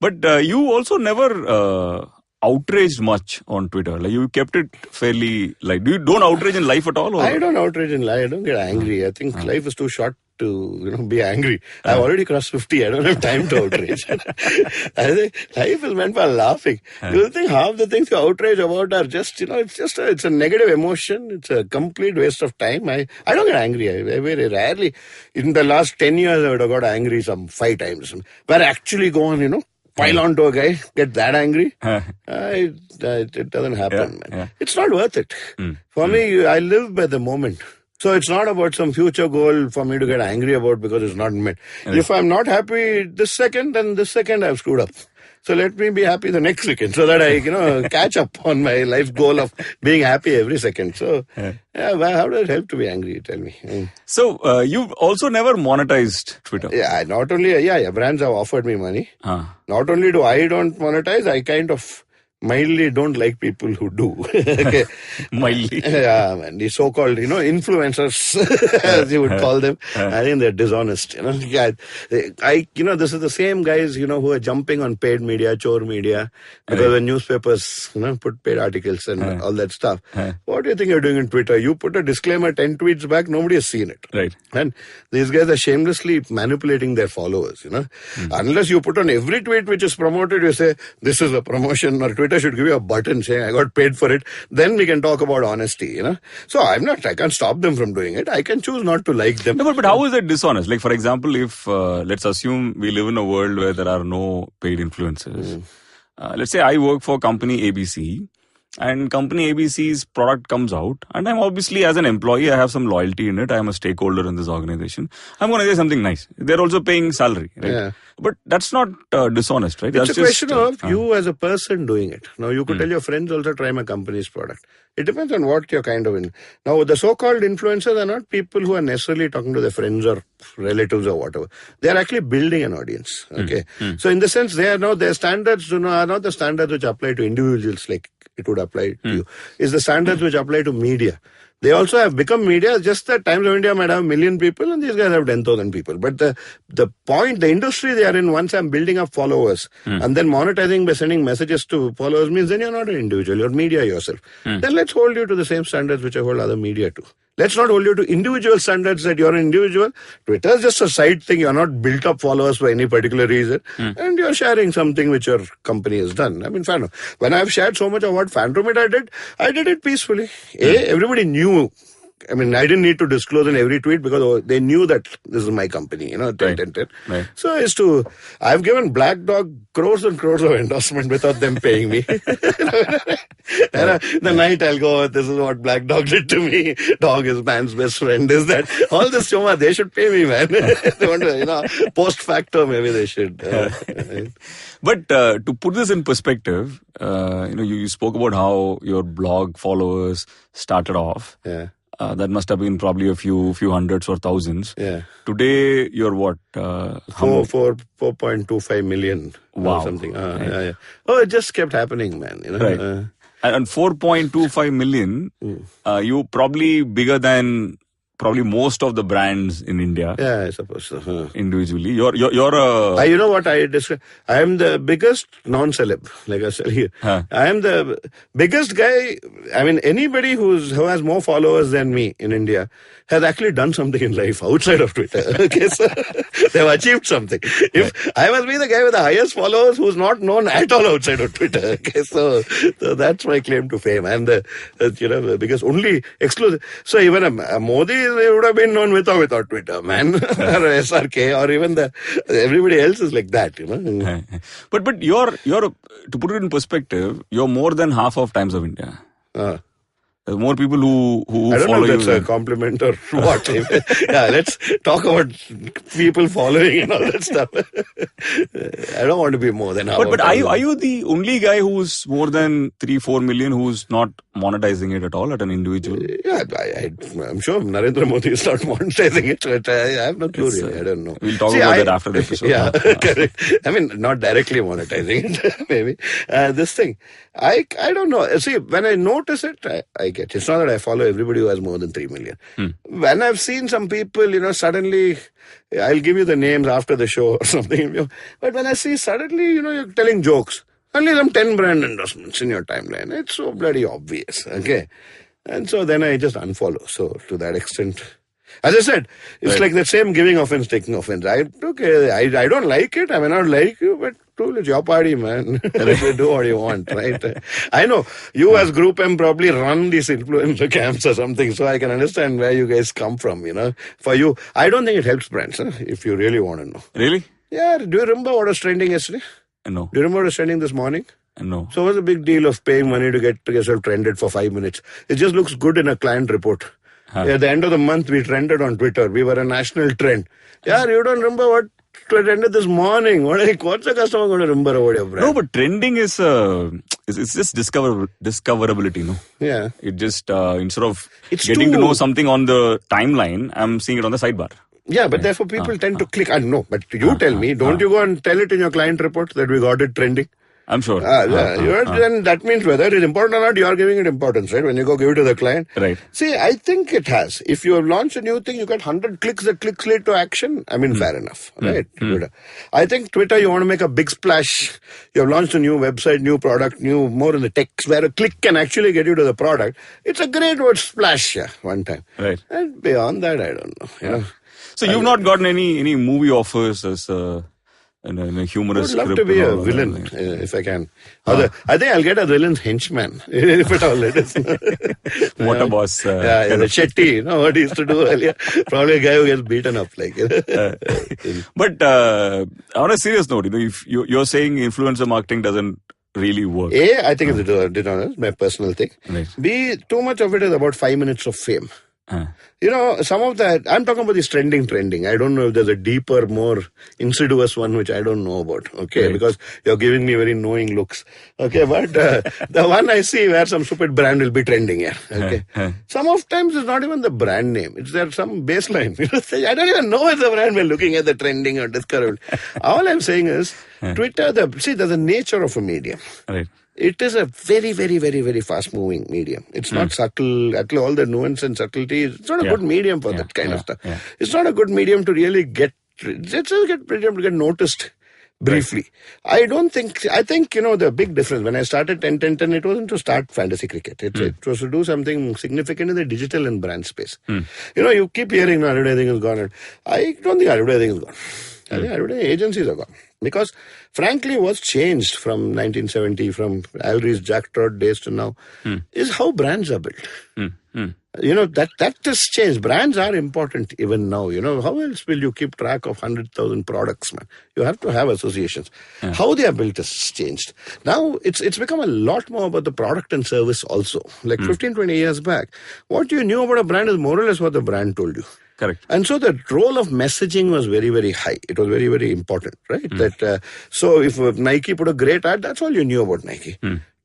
But you also never outraged much on Twitter. Like you kept it fairly, like, don't outrage in life at all? Or? I don't outrage in life. I don't get angry. I think life is too short to be angry. I've already crossed 50. I don't have time to outrage. I think life is meant for laughing. You think half the things you outrage about are just, it's a negative emotion. It's a complete waste of time. I don't get angry. I very rarely. In the last 10 years, I would have got angry some 5 times. But I actually go on, pile on to a guy, get that angry. It doesn't happen, man. Yeah. It's not worth it. For me, I live by the moment. So it's not about some future goal for me to get angry about because it's not met. If I'm not happy this second, then this second I've screwed up. So let me be happy the next second so that I, catch up on my life goal of being happy every second. So, well, how does it help to be angry? Tell me. So, you've also never monetized Twitter. Yeah, not only, brands have offered me money. Not only do I don't monetize, I kind of mildly don't like people who do. Okay. Mildly. Yeah, man. The so-called, influencers, as you would call them. I think they're dishonest, Yeah, this is the same guys, who are jumping on paid media, chore media, because the newspapers, put paid articles and all that stuff. What do you think you're doing in Twitter? You put a disclaimer 10 tweets back, nobody has seen it. Right. And these guys are shamelessly manipulating their followers, Unless you put on every tweet which is promoted, you say, this is a promotion, or Twitter should give you a button saying I got paid for it. Then we can talk about honesty, So I can't stop them from doing it. I can choose not to like them. No, but how is it dishonest? Like, for example, if let's assume we live in a world where there are no paid influencers. Let's say I work for company ABC. And company ABC's product comes out, and I'm obviously, as an employee, I have some loyalty in it. I'm a stakeholder in this organization. I'm going to say something nice. They're also paying salary, right? Yeah. But that's not dishonest, right? It's a question of you as a person doing it. Now, you could tell your friends also try my company's product. It depends on what you're kind of in. Now, the so-called influencers are not people who are necessarily talking to their friends or relatives or whatever. They are actually building an audience. Okay. So in the sense, their standards are not the standards which apply to individuals like it would apply to you. It's the standards which apply to media. They also have become media, just that Times of India might have 1 million people and these guys have 10,000 people. But the point, the industry they are in, once I'm building up followers and then monetizing by sending messages to followers means then you're not an individual, you're media yourself. Then let's hold you to the same standards which I hold other media to. Let's not hold you to individual standards that you're an individual. Twitter is just a side thing. You're not built up followers for any particular reason. And you're sharing something which your company has done. I mean, fair enough. When I've shared so much of what Phantomit I did it peacefully. Everybody knew. I mean, I didn't need to disclose in every tweet because they knew that this is my company, Right. So I've given Black Dog crores and crores of endorsement without them paying me. The night I'll go, this is what Black Dog did to me. Dog is man's best friend. Is that all this Choma? They should pay me, man. They want to, post facto, maybe they should. But to put this in perspective, you spoke about how your blog followers started off. Yeah. That must have been probably a few hundreds or thousands. Yeah. Today, you're what? 4.25 million. Wow. Or something. Yeah. Oh, it just kept happening, man. Right. And 4.25 million, you probably bigger than probably most of the brands in India. Yeah, I suppose so. Individually. You're a... you know what I describe? I am the biggest non-celeb, like I said here. I am the biggest guy. I mean, anybody who has more followers than me in India has actually done something in life outside of Twitter. Okay, so they've achieved something. If I must be the guy with the highest followers who's not known at all outside of Twitter. Okay, so that's my claim to fame. I'm the biggest only exclusive. So even a Modi, they would have been known with or without Twitter, man, or SRK, or even everybody else is like that, But you're to put it in perspective, you're more than half of Times of India. There's more people who I don't follow know if that's you. a compliment or what. Yeah, let's talk about people following and all that stuff. I don't want to be more than half. But are you the only guy who's more than 3-4 million who's not monetizing it at all at an individual? Yeah, I'm sure Narendra Modi is not monetizing it. But I have no clue really. I don't know. We'll talk about that after the episode. Yeah, correct. I mean, not directly monetizing it, maybe. This thing, I don't know. See, when I notice it, I get. It's not that I follow everybody who has more than 3 million. When I've seen some people, suddenly, I'll give you the names after the show or something. But when I see suddenly, you're telling jokes, only some 10 brand endorsements in your timeline. It's so bloody obvious. Okay. And so then I just unfollow. So to that extent, As I said, it's like the same giving offense, taking offense. I don't like it. I may not like you, but it's your party, man. Do what you want, right? I know you as Group M probably run these influencer camps or something, so I can understand where you guys come from, For you, I don't think it helps brands, if you really want to know. Really? Yeah. Do you remember what was trending yesterday? No. Do you remember what was trending this morning? No. So what's the big deal of paying money to get yourself trended for 5 minutes? It just looks good in a client report. At the end of the month, we trended on Twitter. We were a national trend. Yeah, you don't remember what trended this morning. What's a customer going to remember about your brand? No, but trending is it's just discoverability, no? Yeah. It just, instead of getting to know something on the timeline, I'm seeing it on the sidebar. Yeah, but therefore people tend to click. I know, but you tell me, don't you go and tell it in your client report that we got it trending? I'm sure. Then that means whether it is important or not, you are giving it importance, right? When you go give it to the client. Right. See, I think it has. If you have launched a new thing, you get 100 clicks, that clicks lead to action. I mean, fair enough, right? I think Twitter, you want to make a big splash. You have launched a new website, new product, more in the text, where a click can actually get you to the product. It's a great word splash, one time. Right. And beyond that, I don't know. So you've not gotten any movie offers as a humorous I would love script to be a villain, if I can. I think I'll get a villain's henchman, if at all it is. Water boss. The Shetty, what he used to do earlier. Probably a guy who gets beaten up. But on a serious note, if you're saying influencer marketing doesn't really work. I think it's my personal thing. Right. B, too much of it is about 5 minutes of fame. Some of that, I'm talking about this trending. I don't know if there's a deeper, more insidious one which I don't know about, okay? Right. Because you're giving me very knowing looks, okay? But the one I see where some stupid brand will be trending, okay? Some of times it's not even the brand name. It's there some baseline. I don't even know if the brand we're looking at the trending or discovered. All I'm saying is, Twitter, there's a nature of a medium. Right. It is a very, very, very, very fast-moving medium. It's not subtle. All the nuance and subtlety. It's not a good medium for that kind of stuff. Yeah. It's not a good medium to really get noticed briefly. Right. I think, the big difference. When I started 10-10-10, it wasn't to start fantasy cricket. It was to do something significant in the digital and brand space. You keep hearing advertising is gone. I don't think advertising is gone. I think advertising agencies are gone. Because, frankly, what's changed from 1970, from Alry's Jack Trott days to now, is how brands are built. That has changed. Brands are important even now. How else will you keep track of 100,000 products, man? You have to have associations. Yeah. How they are built has changed. Now, it's become a lot more about the product and service also. Like 15, 20 years back, what you knew about a brand is more or less what the brand told you. Correct. And so the role of messaging was very, very high. It was very, very important, right? So if Nike put a great ad, that's all you knew about Nike.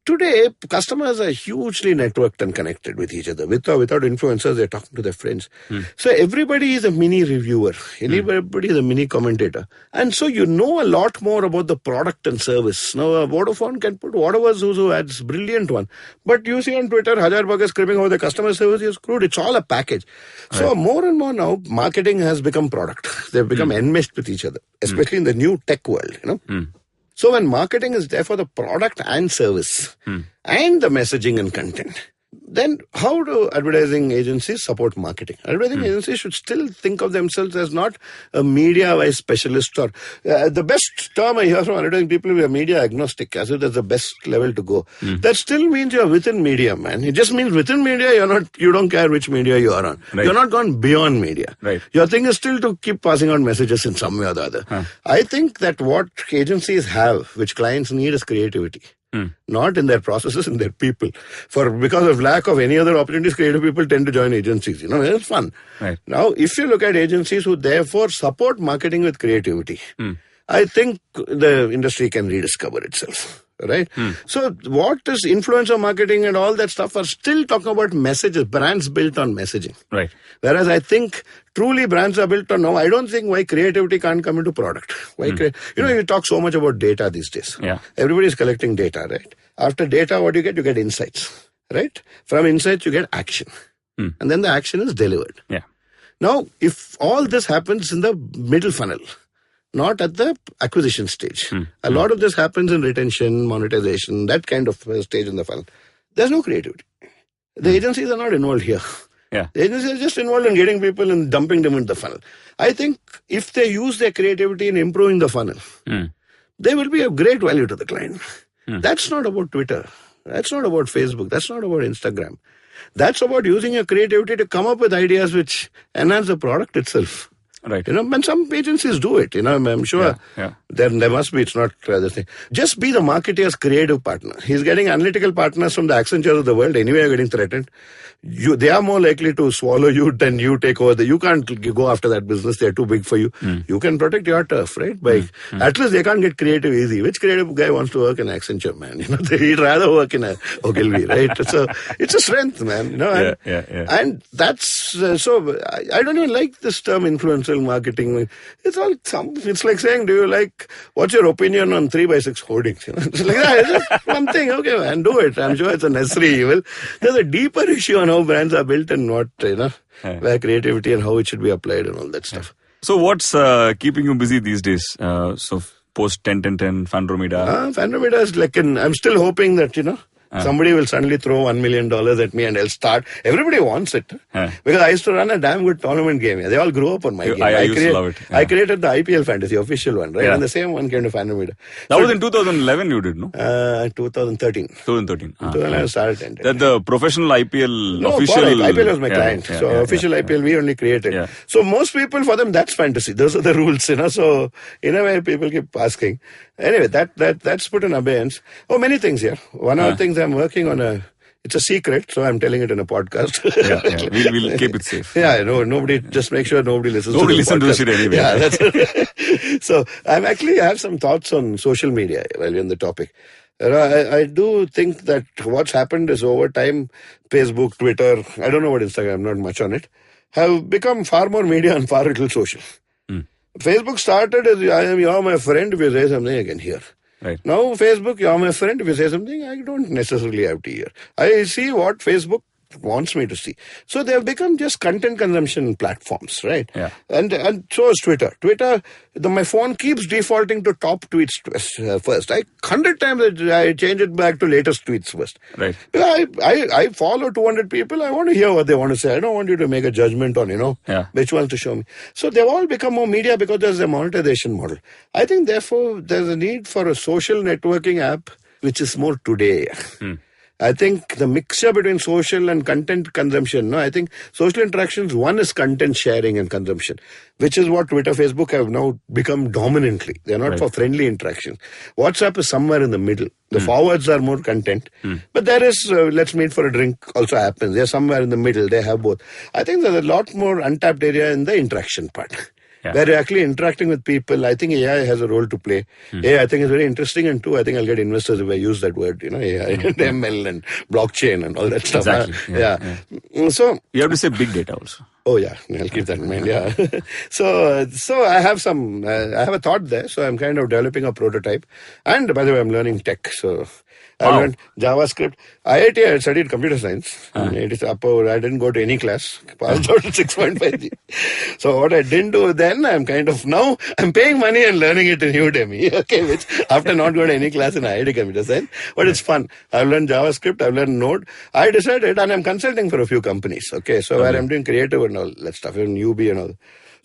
Today, customers are hugely networked and connected with each other. With or without influencers, they're talking to their friends. So everybody is a mini reviewer. Everybody is a mini commentator. And so you know a lot more about the product and service. Now, Vodafone can put whatever Zuzu ads, brilliant one. But you see on Twitter, Hajar Bhag is screaming over the customer service is screwed. It's all a package. Right. So more and more now, marketing has become product. They've become enmeshed with each other, especially in the new tech world, So when marketing is there for the product and service and the messaging and content, then how do advertising agencies support marketing? Advertising agencies should still think of themselves as not a media-wise specialist or the best term I hear from advertising people is media agnostic, as if that's the best level to go. That still means you're within media, man. It just means within media, you don't care which media you are on. Right. You're not gone beyond media. Right. Your thing is still to keep passing on messages in some way or the other. I think that what agencies have, which clients need, is creativity. Not in their processes, in their people. Because of lack of any other opportunities, creative people tend to join agencies. It's fun. Right. Now, if you look at agencies who therefore support marketing with creativity, I think the industry can rediscover itself. Right? So what is influencer marketing and all that stuff are still talking about messages, brands built on messaging. Right. Whereas I think truly brands are built on now. I don't think why creativity can't come into product. You talk so much about data these days. Yeah. Everybody's collecting data, right? After data, what do you get? You get insights, right? From insights, you get action. And then the action is delivered. Yeah. Now, if all this happens in the middle funnel, not at the acquisition stage. A lot of this happens in retention, monetization, that kind of stage in the funnel. There's no creativity. The agencies are not involved here. Yeah. The agency is just involved in getting people and dumping them into the funnel. I think if they use their creativity in improving the funnel, they will be of great value to the client. That's not about Twitter. That's not about Facebook. That's not about Instagram. That's about using your creativity to come up with ideas which enhance the product itself. Right. And some agencies do it. I'm sure there must be. It's not the thing. Just be the marketeer's creative partner. He's getting analytical partners from the Accentures of the world. Anyway, you're getting threatened. They are more likely to swallow you than you take over. You can't go after that business. They're too big for you. You can protect your turf, right? At least they can't get creative easy. Which creative guy wants to work in Accenture, man? He'd rather work in a Ogilvy, right? So it's a strength, man. And that's so. I don't even like this term influencer marketing. It's like saying, do you like, what's your opinion on 3x6 hoardings? It's like that. It's just one thing. Okay, man, do it. I'm sure it's a necessary evil. There's a deeper issue on how brands are built and what, where creativity and how it should be applied and all that stuff. So what's keeping you busy these days? So post 10-10-10, Fandromeda? Fandromeda is like I'm still hoping that, somebody will suddenly throw $1 million at me and I'll start. Everybody wants it. Because I used to run a damn good tournament game. They all grew up on my game. I used to love it. I created the IPL fantasy, official one, right? And the same one came to Fandromeda. That was in 2011 you did, no? 2013. 2013. 2011 started 10. That the professional IPL official... IPL was my client. Official IPL we only created. So most people, for them, that's fantasy. Those are the rules, So in a way, people keep asking. Anyway, that's put in abeyance. Many things here. One of the things I'm working on it's a secret, so I'm telling it in a podcast. We'll keep it safe. Nobody, just make sure nobody listens to the shit anyway. That's it. So I have some thoughts on social media while we're on the topic. I do think that what's happened is over time, Facebook, Twitter, I don't know about Instagram, I'm not much on it, have become far more media and far little social. Facebook started as you're my friend, if you say something I can hear. Right. Now Facebook, you're my friend, if you say something I don't necessarily have to hear. I see what Facebook wants me to see. So they have become just content consumption platforms, right? Yeah. And so is Twitter. My phone keeps defaulting to top tweets first. 100 times I change it back to latest tweets first. Right. I follow 200 people. I want to hear what they want to say. I don't want you to make a judgment on, which ones to show me. So they've all become more media because there's a monetization model. I think therefore there's a need for a social networking app which is more today. I think the mixture between social and content consumption, I think social interactions, one is content sharing and consumption, which is what Twitter, Facebook have now become dominantly. They're not for friendly interactions. WhatsApp is somewhere in the middle. The forwards are more content. But there is, let's meet for a drink also happens. They're somewhere in the middle. They have both. I think there's a lot more untapped area in the interaction part. Where you're actually interacting with people. I think AI has a role to play. I think it's very interesting, and two, I think I'll get investors if I use that word, AI and ML and blockchain and all that stuff. Exactly. So you have to say big data also. Oh yeah, I'll keep that in mind. So I have I have a thought there. So I'm kind of developing a prototype. And by the way, I'm learning tech. So I learned JavaScript. IIT, I studied computer science. It is I didn't go to any class. Passed out at 6.5. So what I didn't do then, I'm paying money and learning it in Udemy. Okay, which after not going to any class in IIT computer science, but it's fun. I've learned JavaScript. I've learned Node. I decided, and I'm consulting for a few companies. Okay, so where I'm doing creative and all that stuff, in UB and all.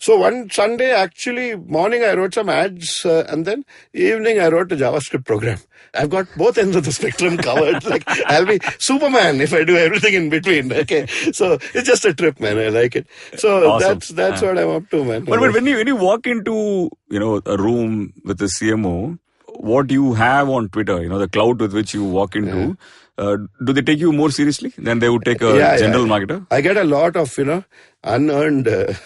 So one Sunday, actually, morning I wrote some ads and then evening I wrote a JavaScript program. I've got both ends of the spectrum covered. Like I'll be Superman if I do everything in between. Okay, so it's just a trip, man. I like it. So awesome. That's what I'm up to, man. But when you walk into a room with the CMO, what you have on Twitter, the cloud with which you walk into. Do they take you more seriously than they would take a general marketer? I get a lot of, unearned the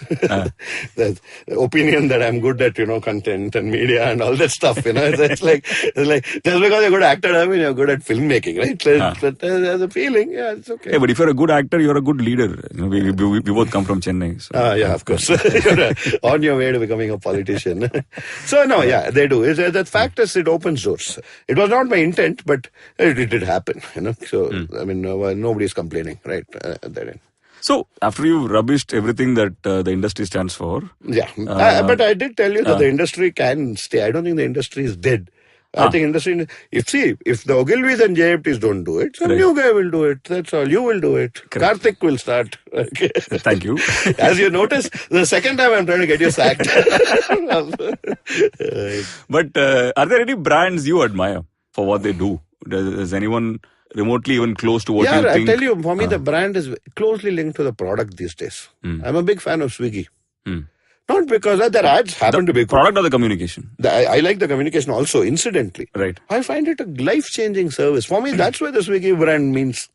opinion that I'm good at, content and media and all that stuff, It's like, just because you're a good actor, I mean, you're good at filmmaking, right? There's a feeling, it's okay. Yeah, but if you're a good actor, you're a good leader. We both come from Chennai. So. Of course. You're on your way to becoming a politician. So, they do. The fact is, it opens doors. It was not my intent, but it did happen, So, I mean, nobody's complaining, right, at that end. So, after you rubbished everything that the industry stands for... Yeah, but I did tell you that the industry can stay. I don't think the industry is dead. I think industry, if the Ogilvies and JFTs don't do it, some new guy will do it. That's all. You will do it. Correct. Karthik will start. Okay. Thank you. As you notice, the second time I'm trying to get you sacked. But are there any brands you admire for what they do? Does anyone remotely even close to what you think? I tell you, for me, the brand is closely linked to the product these days. I'm a big fan of Swiggy. Not because their ads happen to be good. Product or the communication? I like the communication also, incidentally. Right. I find it a life-changing service. For me, that's why the Swiggy brand means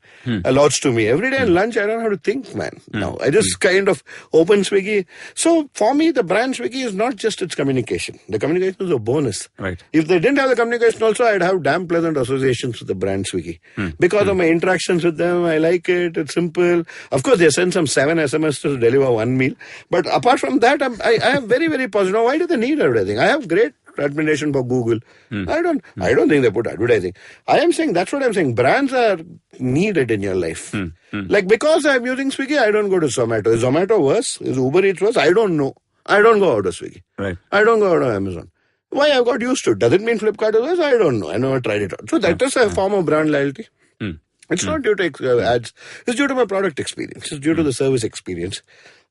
a lot to me. Every day at lunch, I don't have to think, man. No, I just kind of open Swiggy. So for me, the brand Swiggy is not just its communication. The communication is a bonus. Right. If they didn't have the communication also, I'd have damn pleasant associations with the brand Swiggy. Because of my interactions with them, I like it. It's simple. Of course, they send some 7 SMS to deliver one meal. But apart from that, I am very, very positive. Why do they need advertising? I have great admiration for Google. I don't think they put advertising. I am saying, that's what I'm saying. Brands are needed in your life. Like, because I'm using Swiggy, I don't go to Zomato. Is Zomato worse? Is Uber Eats worse? I don't know. I don't go out of Swiggy. Right. I don't go out of Amazon. Why? I've got used to it. Does it mean Flipkart is worse? I don't know. I never tried it out. So that is a form of brand loyalty. It's not due to ads. It's due to my product experience. It's due to the service experience.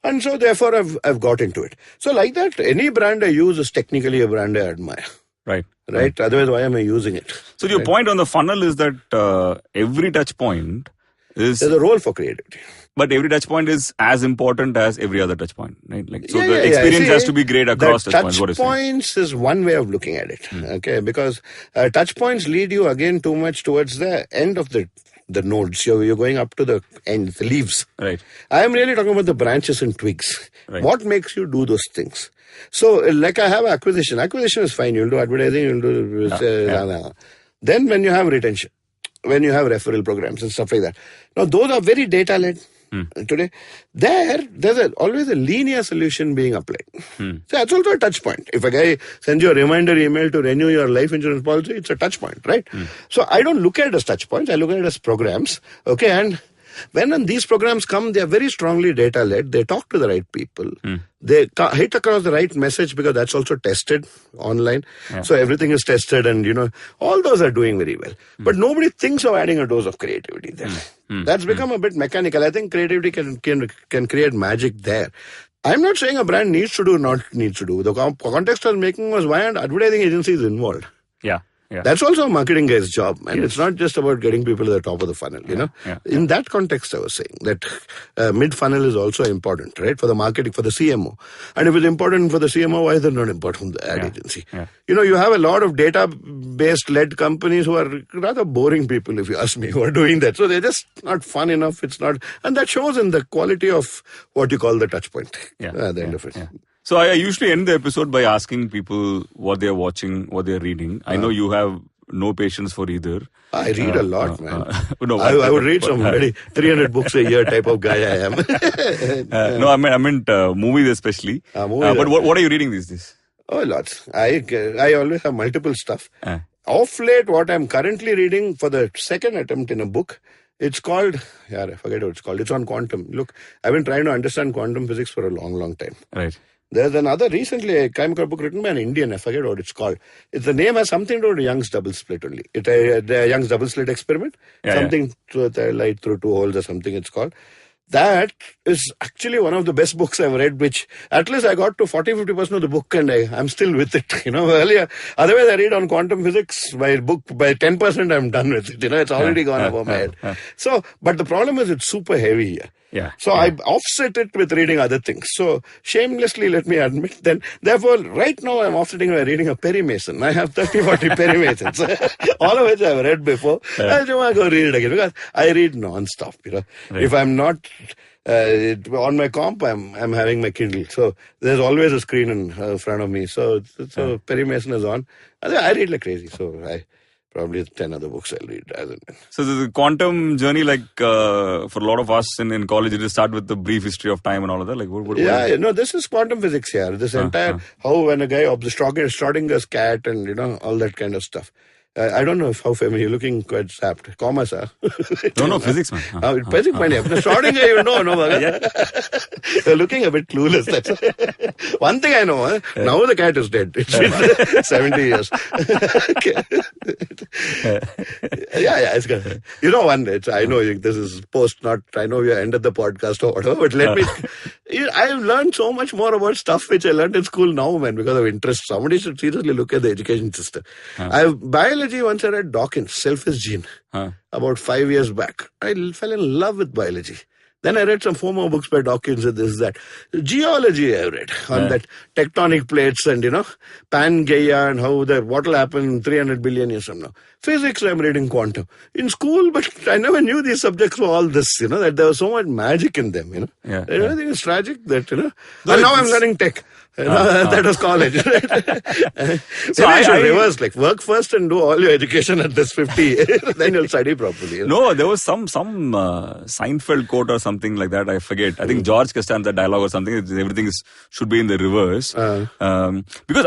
And so therefore I've got into it. So like that, any brand I use is technically a brand I admire. Right. Otherwise, why am I using it? So your point on the funnel is that every touch point is... There's a role for creativity. But every touch point is as important as every other touch point, right? Like, so the experience has to be great across touch points. Touch points is one way of looking at it. Okay, because touch points lead you again too much towards the end of the nodes. You're going up to the end, the leaves. Right. I am really talking about the branches and twigs. Right. What makes you do those things? So, like I have acquisition. Acquisition is fine. You'll do advertising, you'll do... Then when you have retention, when you have referral programs and stuff like that. Now, those are very data-led. Today, there's always a linear solution being applied. So that's also a touch point. If a guy sends you a reminder email to renew your life insurance policy, it's a touch point, right? So I don't look at it as touch points. I look at it as programs. Okay, and when these programs come, they are very strongly data-led. They talk to the right people. They hit across the right message because that's also tested online. So everything is tested and, all those are doing very well. But nobody thinks of adding a dose of creativity there. That's become a bit mechanical. I think creativity can create magic there. I'm not saying a brand needs to do or not needs to do. The context I was making was why aren't advertising agencies involved? Yeah. That's also a marketing guy's job, and it's not just about getting people to the top of the funnel, In that context, I was saying that mid-funnel is also important, right? For the marketing, for the CMO. And if it's important for the CMO, why is it not important for the ad agency? You have a lot of data-based led companies who are rather boring people, if you ask me, who are doing that. So they're just not fun enough. It's not, and that shows in the quality of what you call the touch point at the end of it. So I usually end the episode by asking people what they're watching, what they're reading. I know you have no patience for either. I read a lot, man. I would read some 300 books a year type of guy I am. No, I meant movies especially. But what are you reading these days? Oh, lots. I always have multiple stuff. Off late, what I'm currently reading for the second attempt in a book, it's called, I forget what it's called. It's on quantum. Look, I've been trying to understand quantum physics for a long, long time. Right. There's another, recently, I came across a book written by an Indian, I forget what it's called. The name has something to do with Young's double slit only. The Young's double slit experiment. To the light through two holes or something it's called. That is actually one of the best books I've read, which at least I got to 40-50% of the book and I'm still with it. Earlier, otherwise I read on quantum physics, by 10% I'm done with it. It's already gone above my head. So, but the problem is it's super heavy here. So I offset it with reading other things. So shamelessly, let me admit, therefore, right now I'm offsetting by reading a Perry Mason. I have 30-40 Perry Masons, all of which I've read before. I just want to go read it again because I read non-stop. If I'm not on my comp, I'm having my Kindle. So there's always a screen in front of me. So Perry Mason is on. I read like crazy. So probably 10 other books I'll read. So the quantum journey, like for a lot of us in college, it start with the brief history of time and all of that. Like, this is quantum physics here. This entire how when a guy Schrodinger's cat and all that kind of stuff. I don't know how familiar. You're looking quite sapped. Commerce, huh? No, physics, man. Physics, man. The starting guy, You're looking a bit clueless. That's one thing I know. Now the cat is dead. It's been 70 years. It's good. I know this is post, not, I know you ended the podcast or whatever, but let me, I've learned so much more about stuff which I learned in school now, man, because of interest. Somebody should seriously look at the education system. Biology, once I read Dawkins, Selfish Gene, about 5 years back. I fell in love with biology. Then I read some 4 more books by Dawkins and this, that. Geology I read on that tectonic plates and, Pangaea and how what will happen 300 billion years from now. Physics I'm reading quantum. In school, but I never knew these subjects were all this, that there was so much magic in them, I think it's tragic that, and now I'm learning tech. That was college. So I should reverse, work first and do all your education at this 50. Then you'll study properly. No, there was some Seinfeld quote or something like that. I forget. I think George Costanza dialogue or something. Everything should be in the reverse. Because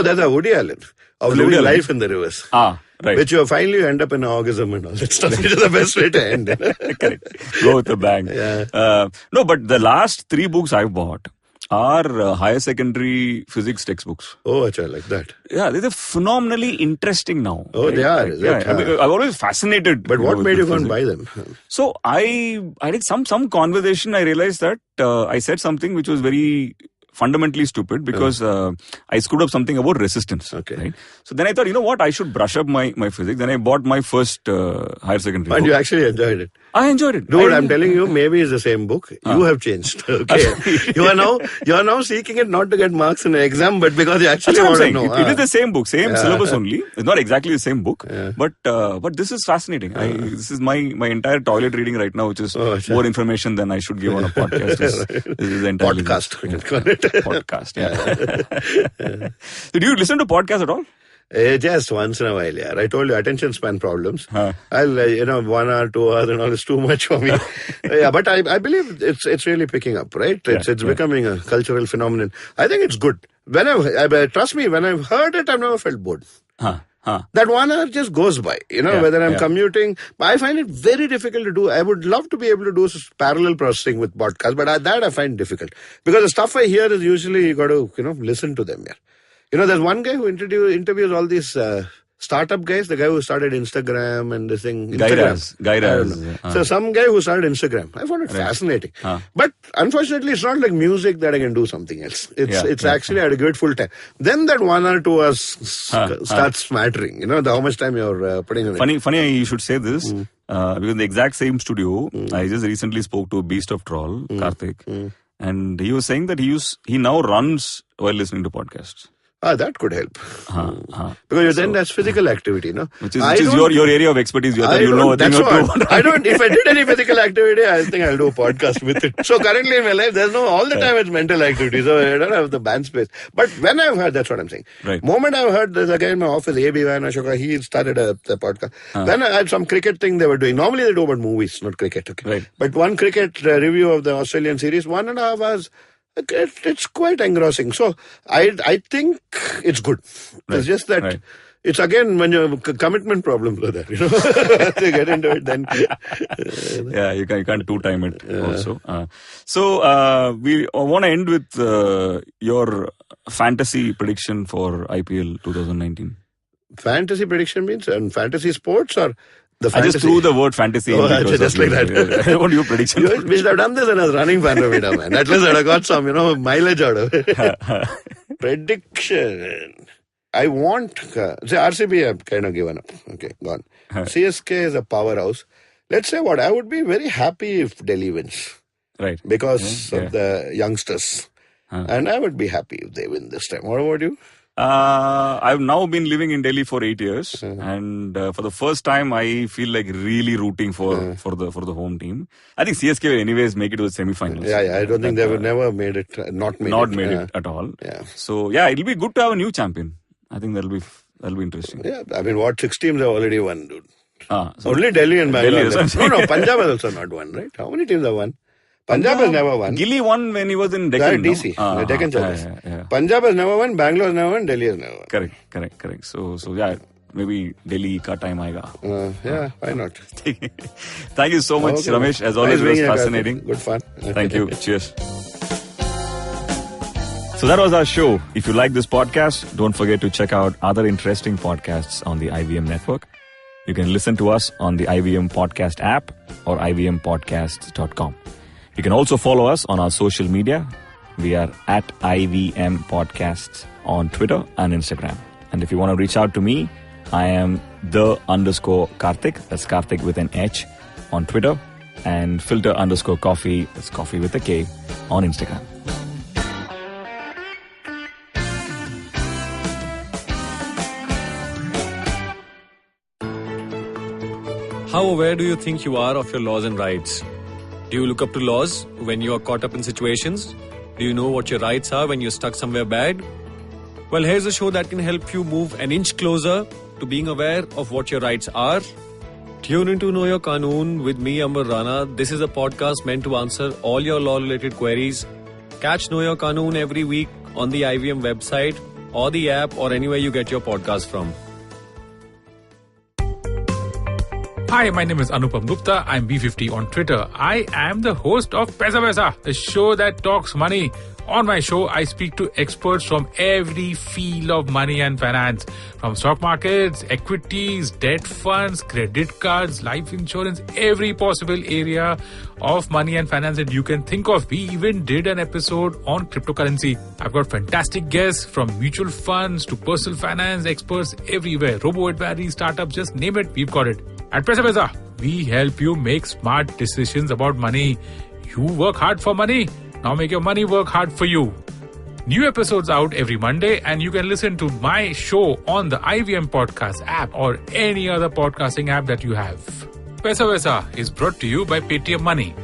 that's a Woody Allen. Of living life in the reverse. Right. Which you finally end up in orgasm and all that stuff. Which is the best way to end. Correct. Go with a bang. No, but the last 3 books I've bought are higher secondary physics textbooks. Oh, achha, like that. Yeah, they're phenomenally interesting now. Oh, right? They are. I'm always fascinated. But what made you go and buy them? So I did some conversation. I realized that I said something which was very fundamentally stupid because I screwed up something about resistance. Okay. Right? So then I thought, what, I should brush up my physics. Then I bought my first higher secondary And book. You actually enjoyed it. I enjoyed it. Dude, I'm telling you, maybe it's the same book. You have changed. Okay. you are now seeking it not to get marks in an exam, but because you actually want to know. It is the same book, same syllabus only. It's not exactly the same book, but this is fascinating. This is my entire toilet reading right now, which is more information than I should give on a podcast. This is entirely podcast. Yeah. Did you listen to podcasts at all? Just once in a while, yeah. I told you, attention span problems. I'll, 1 hour, 2 hours and all is too much for me. But I believe it's really picking up, right? It's becoming a cultural phenomenon. I think it's good. Trust me, when I've heard it, I've never felt bored. That 1 hour just goes by, whether I'm commuting. I find it very difficult to do. I would love to be able to do parallel processing with podcasts, but that I find difficult. Because the stuff I hear is usually you got to, listen to them. There's one guy who interviews all these startup guys, the guy who started Instagram and this thing. Guy Raz. So some guy who started Instagram. I found it fascinating. But unfortunately, it's not like music that I can do something else. It's actually I had a great full time. Then that 1 or 2 hours starts mattering. How much time you're putting in it. Funny you should say this. Because in the exact same studio, I just recently spoke to a beast of troll, Karthik. And he was saying that he now runs while listening to podcasts. That could help. Because then that's physical activity, Which is your area of expertise. That's what. I don't. If I did any physical activity, I think I'll do a podcast with it. So currently in my life, there's all the time it's mental activity. So I don't have the band space. But when I've heard, that's what I'm saying. Right. Moment I've heard, there's a guy in my office, A.B. Van Ashoka, he started the podcast. Then I had some cricket thing they were doing. Normally they do about movies, not cricket. Okay. Right. But one cricket review of the Australian series, 1.5 hours. It's quite engrossing. So I think it's good. It's just that it's again when your commitment problems are there. To get into it, then you can't two-time it also. So we want to end with your fantasy prediction for IPL 2019. Fantasy prediction means fantasy sports or? I just threw the word fantasy in. Just like that. What do you prediction? We should have done this when I was running for Anubha, man. At least I'd have got some, mileage out of it. Prediction. I want... RCB I've kind of given up. Okay, gone. CSK is a powerhouse. Let's say I would be very happy if Delhi wins. Right. Because of the youngsters. And I would be happy if they win this time. What about you? I've now been living in Delhi for 8 years, and for the first time, I feel like really rooting for the home team. I think CSK will anyways make it to the semi-finals. I don't think they would never made it, not made it at all. Yeah. So it'll be good to have a new champion. I think that'll be interesting. Yeah, I mean, 6 teams have already won, dude? So only Delhi and Bangalore. No, Punjab has also not won, right? How many teams have won? Punjab has never won. Gilly won when he was in Deccan. DC, Deccan Chargers. Punjab has never won, Bangalore has never won, Delhi has never won. Correct. So maybe Delhi ka time aayega. Yeah, why not? Thank you so much, Ramesh. As always, it was fascinating. Good fun. Thank you. Cheers. So that was our show. If you like this podcast, don't forget to check out other interesting podcasts on the IVM network. You can listen to us on the IVM Podcast app or ivmpodcasts.com. You can also follow us on our social media. We are at IVM Podcasts on Twitter and Instagram. And if you want to reach out to me, I am _Karthik. That's Karthik with an H on Twitter. And filter_coffee. That's coffee with a K on Instagram. How aware do you think you are of your laws and rights? Do you look up to laws when you are caught up in situations? Do you know what your rights are when you're stuck somewhere bad? Well, here's a show that can help you move an inch closer to being aware of what your rights are. Tune into Know Your Qanoon with me, Amber Rana. This is a podcast meant to answer all your law-related queries. Catch Know Your Qanoon every week on the IVM website or the app or anywhere you get your podcast from. Hi, my name is Anubha Gupta. I'm B50 on Twitter. I am the host of Paisa Vaisa, the show that talks money. On my show, I speak to experts from every field of money and finance. From stock markets, equities, debt funds, credit cards, life insurance, every possible area of money and finance that you can think of. We even did an episode on cryptocurrency. I've got fantastic guests from mutual funds to personal finance experts everywhere. Robo-advisory, startups, just name it, we've got it. At Paisa Vaisa, we help you make smart decisions about money. You work hard for money. Now make your money work hard for you. New episodes out every Monday, and you can listen to my show on the IVM Podcast app or any other podcasting app that you have. Paisa Vaisa is brought to you by Paytm Money.